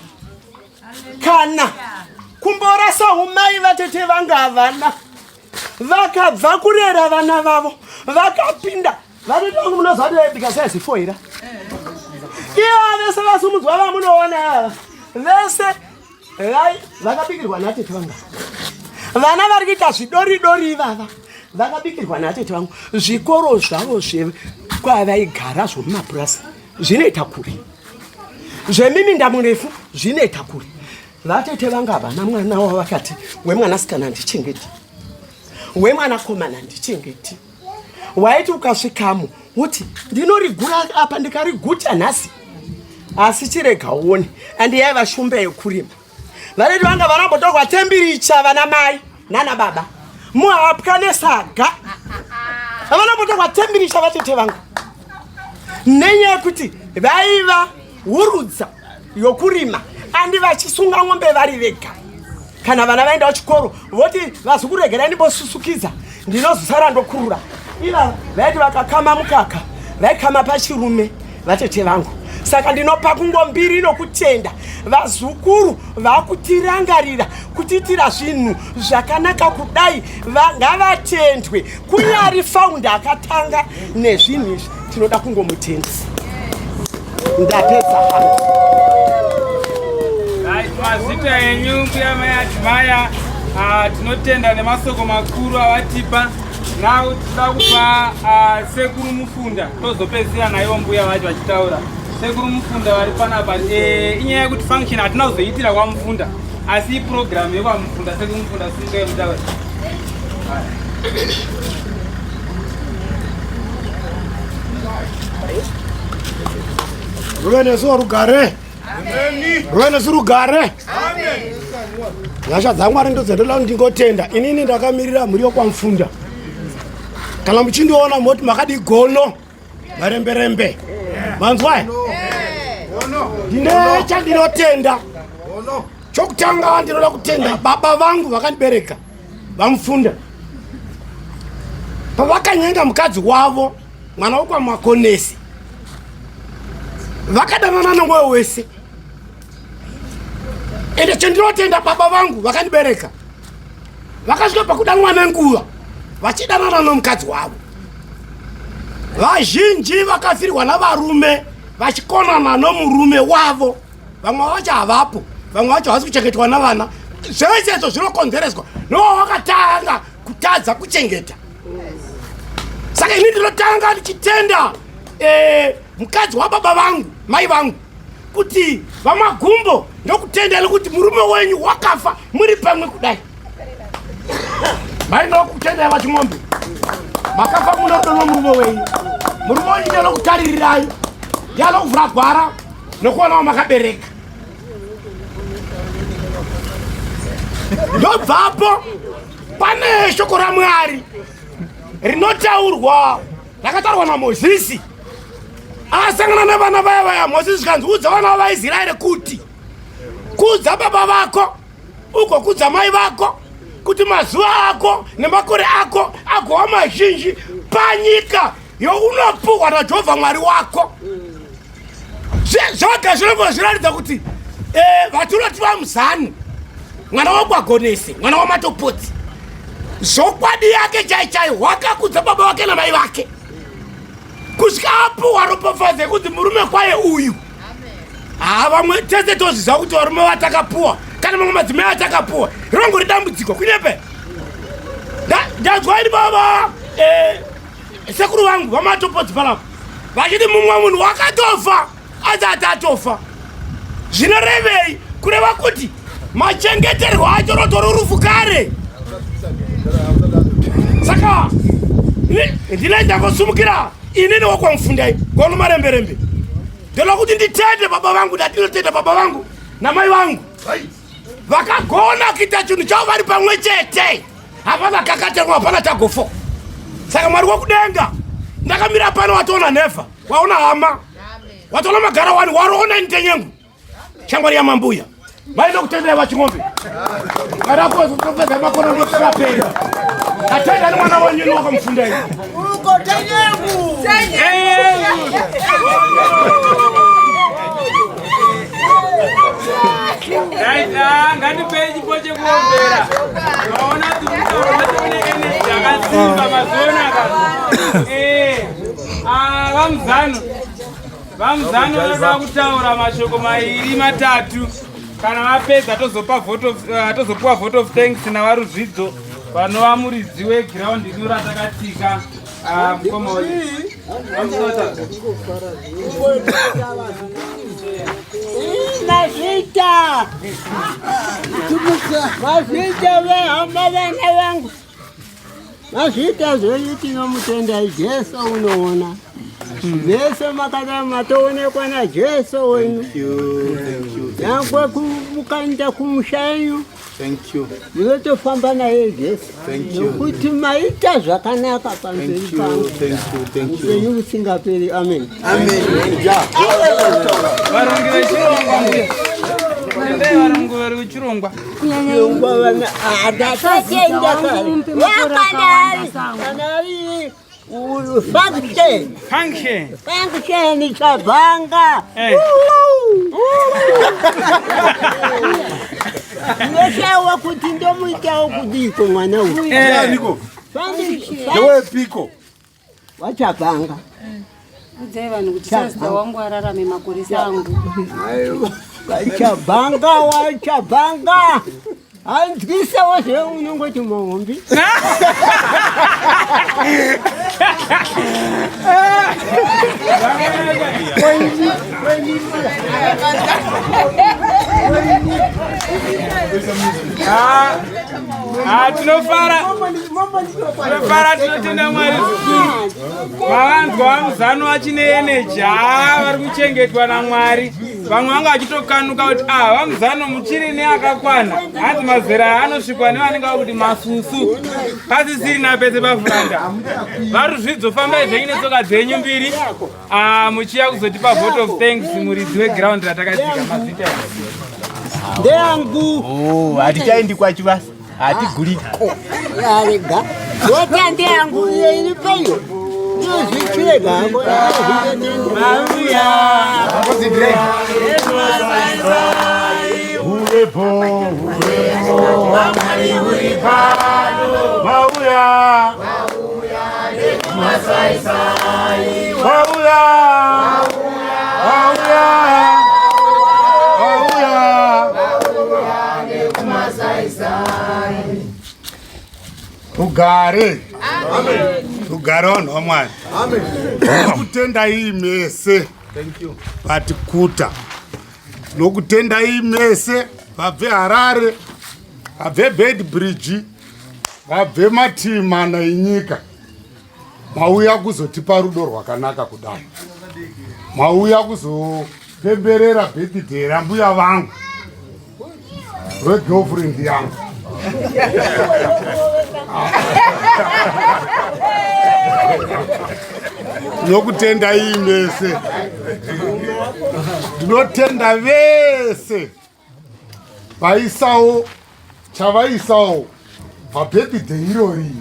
kana kumboresa umai. Vatete vangu havana, vakabva kurera vana vavo vakapinda. Vatete vangu munozvati vaibika saizifoira iva vese vasumudzwa vamunoona vese vakabikirwa natete vangu. Vana vari kuita zvidoridori ivava vakabikirwa natete vangu. Zvikoro zvavo kwavaigara zvomumapurasi zvinoita kuri, zvemiminda murefu zvinoita kuri. Vatete vangu havana mwana wavakati wemwanasikana ndichengeti, wemwanakomana ndichengeti. Waiti ukasvikamo uti ndinorigura apa ndikariguta nhasi, asi chirega uone. Andi yaiva shumba yekurima. Vatete vanga varambotorwa tembiricha vana mai nana baba muhapwa nesaga. Varambotorwa tembiricha vatete vangu nenyaya yekuti vaiva hurudza yokurima. Andi vachisunga ng'ombe vari vega. Kana vana vaenda kuchikoro voti vazukuru regerai ndimbosusukidza ndinozosara ndokurura. Iva vaiti vakakama mukaka vaikama pachirume vatete vangu. Saka ndinopa kungombiri nokutenda vazukuru vakutirangarira kutiitira zvinhu zvakanaka kudai. Ngavatendwe. Kunyari founder akatanga nezvinhu izvi tinoda kungomutenda. Ndapedza hangu. Mazita enyu mbuya mai Adimaya, tinotenda nemasoko makuru avatipa. Now tinoda kupa sekuru Mufunda tozopedzera nayo mbuya vacho vachitaura. Sekuru Mufunda vari panapa. Inyaya yekuti function hatina kuzoitira kwaMufunda, asi program yekwaMufunda. Sekuru Mufunda sungai mutaura. Ruve nesu rugare. Ruve nesu rugare. Nyasha dzamwari ndodzendela ndingotenda. Inini ndakamirira mhuri yokwaMufunda. Kana muchindiona moti makadi gono maremberembe manzwa ndine chandinotenda chokutanga. Ndinoda kutenda baba vangu vakandibereka vaMufunda pavakanyenga mukadzi wavo mwana wokwaMakonesi vakadanana nomwoyo wese. Ende chandinotenda baba vangu vakandibereka vakasvika pakudanwa nenguva vachidanana nomukadzi wavo. Vazhinji vakafirwa navarume vachikonana nomurume wavo vamwe vacho havapo, vamwe vacho havasi kuchengetwa navana. Zvese izvo zvinokonzereswa nowakatanga kutadza kuchengeta. Saka ini ndinotanga ndichitenda mukadzi wababa vangu, mai vangu, kuti vamagumbo ndokutenda nekuti murume wenyu wakafa muri pamwe kudai. Mai ndokutenda vachimombe makafa munotono murume wenyu. Murume wenyu ndinokutaririrayo ndinokuvhura gwara nokuona wamakabereka. Ndobvapo pane shoko raMwari rinotaurwa rakataurwa naMozisi. Asangana navana vaya Mozisi kanzi udza vana vaIsraeri kuti kudza baba vako ugokudza mai vako kuti mazuva ako nemakore ako agova mazhinji panyika younopuhwa naJehovha Mwari wako. Zvoga zvinobva zvinoratidza kuti vatunoti vaMuzani, mwana waGwagonese, mwana waMatopotsi, zvokwadi yake chaichai wakakudza baba vake namai vake kusvika apuhwa ropafadzo yekuti murume kwaye uyu. Vamwe tese toziva kuti varume vatakapuhwa kana mamwe madzimai atakapuhwa rinongori dambudziko kunyepe. Ndanzwa ini baba sekuru vangu vaMatopotsi palapo vachiti mumwe munhu wakatofa asati atofa. Zvinorevei? Kureva kuti machengeterwo acho rotori rufu kare. Saka ndinoenda kosumukira inini wakwamufundai gono maremberembe ndoda kuti nditende baba vangu, ndatinotenda baba vangu namai vangu vakagona kuita chinhu chavo vari pamwe chete. Hapana kakaterwa, hapana chagofo. Saka Mwari wakudenga ndakamira pano watoona nhefa, waona hama, watoona magara wani, waroona nitenyengu shamwari yamambuya. Vaida kutendera vaching'ombe varakozopedza makona ndokusapera atenda ni mwana wenyu wakamufundai uko tenyengu. Ngandipei chipo chekuombera. Vaona energy yakasimba mazona vaMuzano vanoda kutaura mashoko mairi matatu. Kana vapedza tozopuwa vote of thanks navaruzvidzo vanova muridzi weground ino ratakatika mukoma mazvita vehama vana vangu, mazvita zvenyu tinomutendai Jesu. Unoona vese makada matoonekwa naJesu wenyu. Nyangwe mukaenda kumusha yenyu munotofamba naye Jesu nokuti maita zvakanaka pamberi pangu upenyu husingaperi. Amen. varungu vari kuchirongwa function chabhanga ndoshawa kuti ndomuitawo kudiko mwana uyu ndewepiko wachabhanga. Udzai vanhu kuti sazida wangu ararame makore sangu. Wachabhanga anzwisawo zveunongoti mahombi. tinofara tinotenda Mwari zvikuru. Vavanzwa vaMuzano vachine energy vari kuchengetwa naMwari. Vamwe vanga vachitokanuka kuti vaMuzano muchiri neakakwana, hanzi mazera anosvikwa nevanenge vakuti masusu pasisiri napese pavhuranda. Varuzvidzo fambai zvenyu netsoka dzenyu mbiri muchiya kuzotipa vote of thanks muridzi weground ratakatika mazita ndeyangu. Hatichaendi kwachivasa, hatiguriko yarega zota ndeyangu iri peyo ndozvichirega hango Rugare. Rugare vanhu vaMwari. Tinokutendai mese vatikuta. Tinokutendai mese vabve Harare, vabve Bedbridge, vabve mativi mana enyika. Mauya kuzotipa rudo rwakanaka kudai. Mauya kuzopemberera birthday rambuya vangu. Girlfriend yangu. Tinokutendai mese. Tinotenda vese vaisawo chavaisawo pabirthday irori.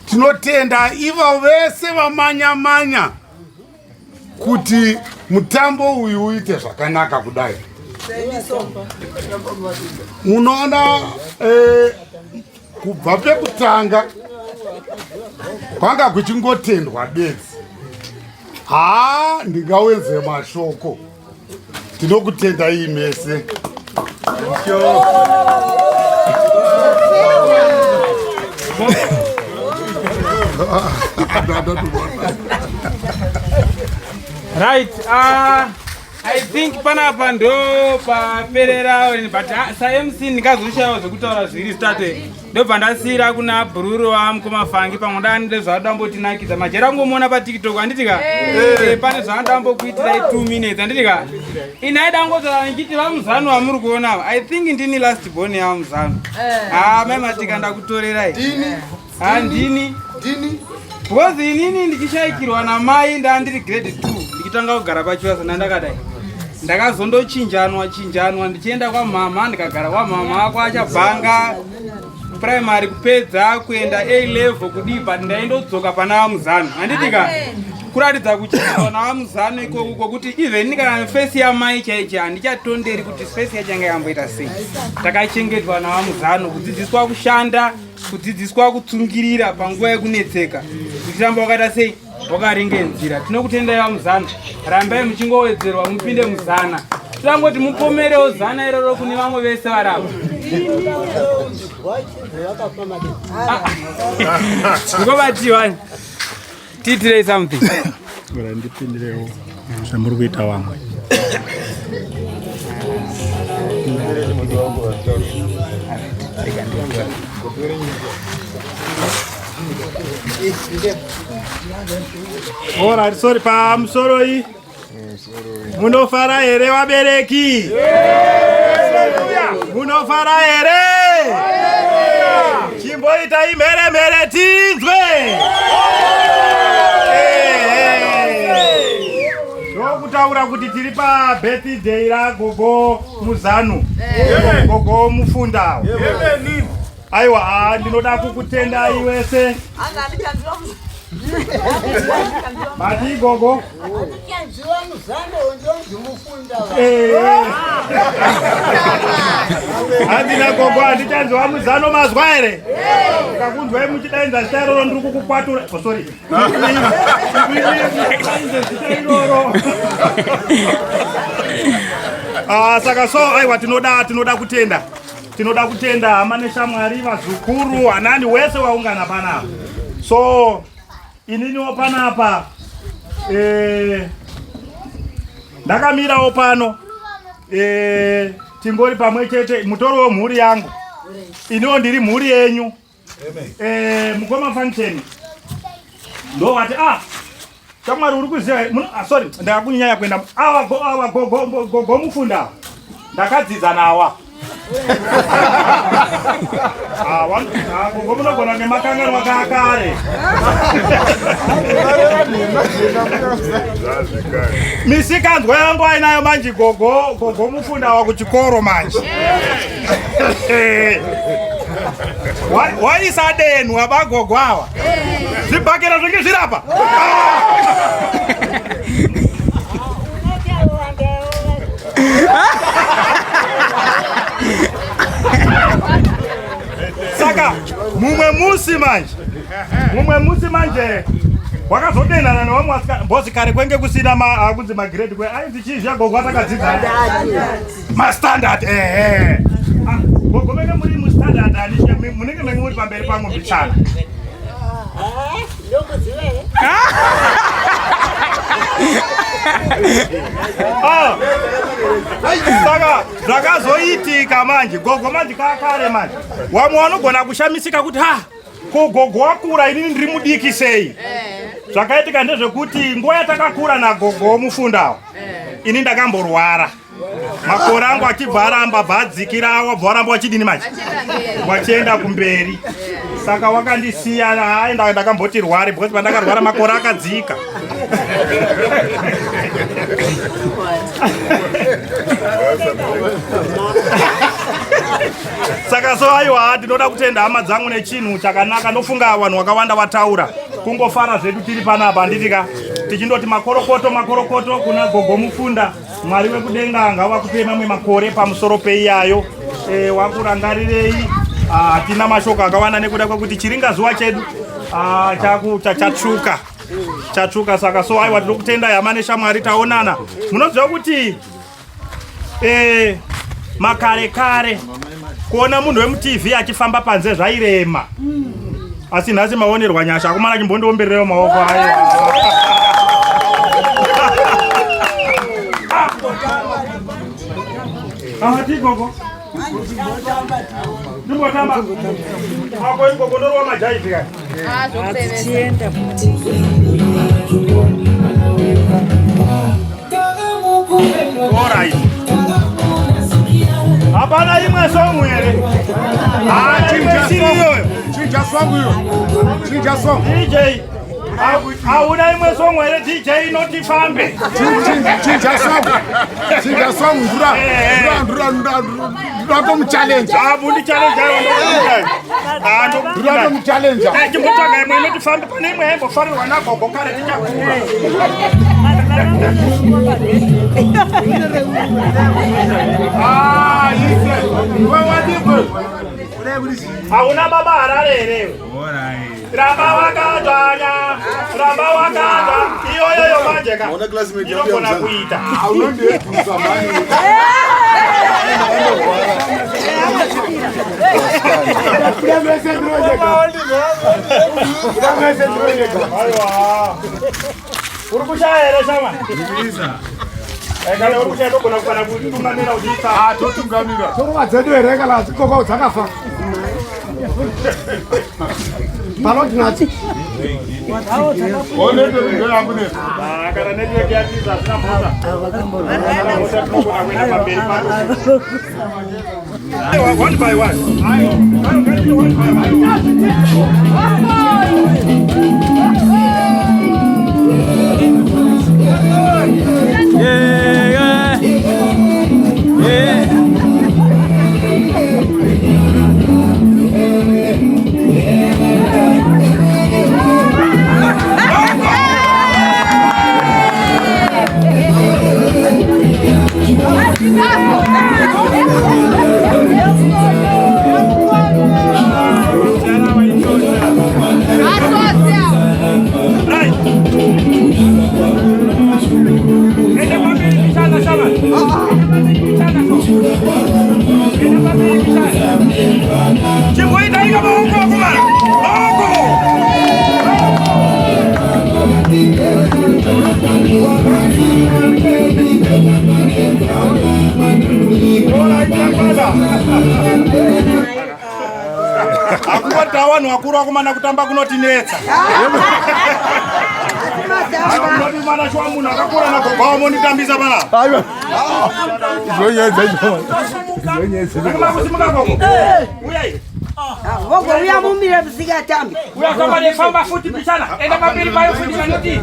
Tinotenda ivo vese vamanya kuti mutambo uyu uite zvakanaka kudai. Munoona kubva pekutanga kwanga kuchingotendwa bedzi. Ndingawenze mashoko. Tinokutendai mese. Right, I think panapa ndo paperera, but MC ndikazoshawa zvekutaura zviri state ndobva ndasira kuna Bruro waMukomafangi pamodani ndezvadambotinakidza majera ngomuona pa TikTok anditika pane zvandambokuitirai 2 minutes anditika inaida ngodzara ngiti vaMuzano vamuri kuona. I think ndini last born yaMuzano. Mai matika ndakutorerai ndini because inini ndichishaikirwa namai ndandiri grade 2 ndikitanga kugara pachiwasa ndakadai ndakazondochinjanwa ndichienda kwaMama ndikagara kwaMama ako achabhanga primary kupedza kuenda A level kudipa ndaindodzoka pana vaMuzano handitika kuratidza kuchinjwa navaMuzano ikoko kokuti even kana face yamai chaichi handichatonderi kuti face yachanga yamboita sei. Takachengetwa navaMuzano kudzidziswa kushanda, kudzidziswa kutsungirira panguva yekunetseka. Kuchiramba wakaita sei wakarengenzira. Tinokutendai vaMuzano, rambai muchingowedzerwa mupinde muzana. Tirangoti mupomerewo zana iroro kune vamwe vese varapa. Ndikobatiwani tiitirei something. Ndipindirewo zvamuri kuita vamwe. Alright, sorry pamusoro iyi. Munofara here vabereki? Munofara here? Chimboitai mhere tinzwe. Ndokutaura kuti tiri pa birthday raGogo Muzano. Gogo Mufunda. Aiwa, ndinoda kukutendai wese. Mati Gogo. Handina Gogo, handichanzwa Muzano mazwa here? Kakunzwai muchidainza zita iroro ndiri kukukwatura. Oh, sorry. Saka so aiwa tinoda kutenda. Tinoda kutenda hama neshamwari vazukuru hanani wese waungana panapa. So ininiwo panapa ndakamirawo pano tingori pamwe chete mutoriwo mhuri yangu. Iniwo ndiri mhuri yenyu. Mukoma function ndo wati shamwari uri kuziva sorry ndakakunyanya kuenda awa Gogo Mufunda ndakadzidza nawa. Gogo munogona nemakanganwa kakare. Misikanzwa yangu ainayo manje Gogo Mufunda wakuchikoro manje. Waisa denhu abagogo awa. Zvibhakera zvinge zvirapa. Saka mumwe musi manje wakazodenana nevamwe bosi kare kwenge kusina kunzi magrade kwe ainzi chizha Gogo atakadzidza mastandard Gogo menge muri mustandard munenge muri pamberi pangu mbichana. Saka zvakazoitika manje gogo manje kakare manje wamwe vanogona kushamisika kuti gogo wakura inini ndiri mudiki sei. Zvakaitika ndezvekuti nguva yatakakura nagogo mufundawo ini ndakamborwara makore angu achibva aramba bvadzikira wabva waramba wachidini manje wachienda kumberi. Saka wakandisiya hai ndakamboti rware because pandakarwara makore akadzika. Saka so aiwa ndinoda kutenda hama dzangu nechinhu chakanaka nofunga vanhu vakawanda vataura kungofara zvedu tiri panapa nditika tichindoti makorokoto kuna gogo mufunda. Mwari wekudenga ngavakupe mamwe makore pamusoro peiyayo wakurangarirei. Tina mashoko akawanda nekuda kwekuti chiringa zuva chedu chatsvuka. Saka so aiwa tiri kutenda hama neshamwari taonana. Munoziva kuti makare kuona munhu wemuTV achifamba panze zvairema. Asi nhasi maonerwa nyasha akomana chimbondiombererawo maoko ayo. Gogo. Ndimbotamba. Ako gogo ndorwa majaivhi kai. Zvokusevenza. Alright. Hapana imwe song here. Chinja song. DJ. Hauna imwe song here DJ notifambe. Chinja song ndura mu challenge. Mundi challenge ndura mu challenge. Chimbotsvaga imwe notifambe pane imwe yembofarirwa nagogo kare tichakura. Hauna baba Harare here. Ramba wakadzvanya. Iyoyo majeka. Inogona kuita. Urikushaya here shama? Kana urikushaya togona kukwana kutungamira uchiita. Totungamira. Torova dzedu here kana dzikoko dzakafa. Paloti nati. One ndio yangu ne. Kana network ya tiza sina mota. One by one. Akuwata vanhu vakuru vakomana kutamba kunotinetsa. Munoti mana shwa munhu akakura nagogo monditambisa panapa. Aiwa. Kusimuka gogo. Uyai. Gogo uya mumire msingatambi. Uya kama nefamba futi pichana. Enda pamberi payo futi kanoti.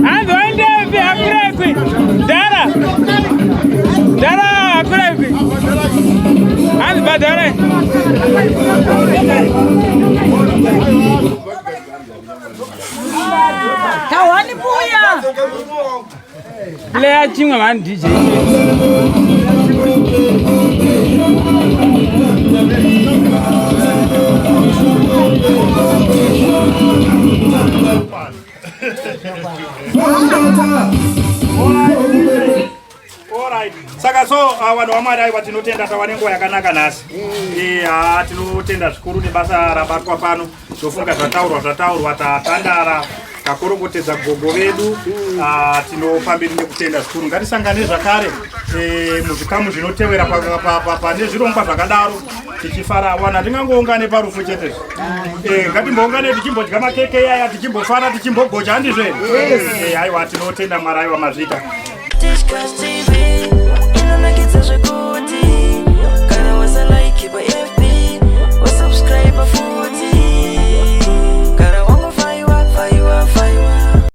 Hanzi waendepi akurekwi? Dara. Dara akurekwi. Hanzi badare. Tawani puya. Lea chimwe man DJ. Alright. Saka so vanhu vaMwari aiwa tinotenda tawane nguva yakanaka nhasi. Tinotenda zvikuru nebasa rabatwa pano. Tofunga zvataurwa tatandara kakorokotedza gogo vedu. Tinopamberi nekutenda zvikuru. Ngatisangane zvakare muzvikamu zvinotevera pane zvirongwa zvakadaro tichifara wana tingangoungane parufu chete. Ngatimboungane tichimbodya makeke yaya tichimbofara tichimbogocha handizve. Aiwa tinotenda Mwari aiwa mazvita. Discuss TV, you know, make it such a good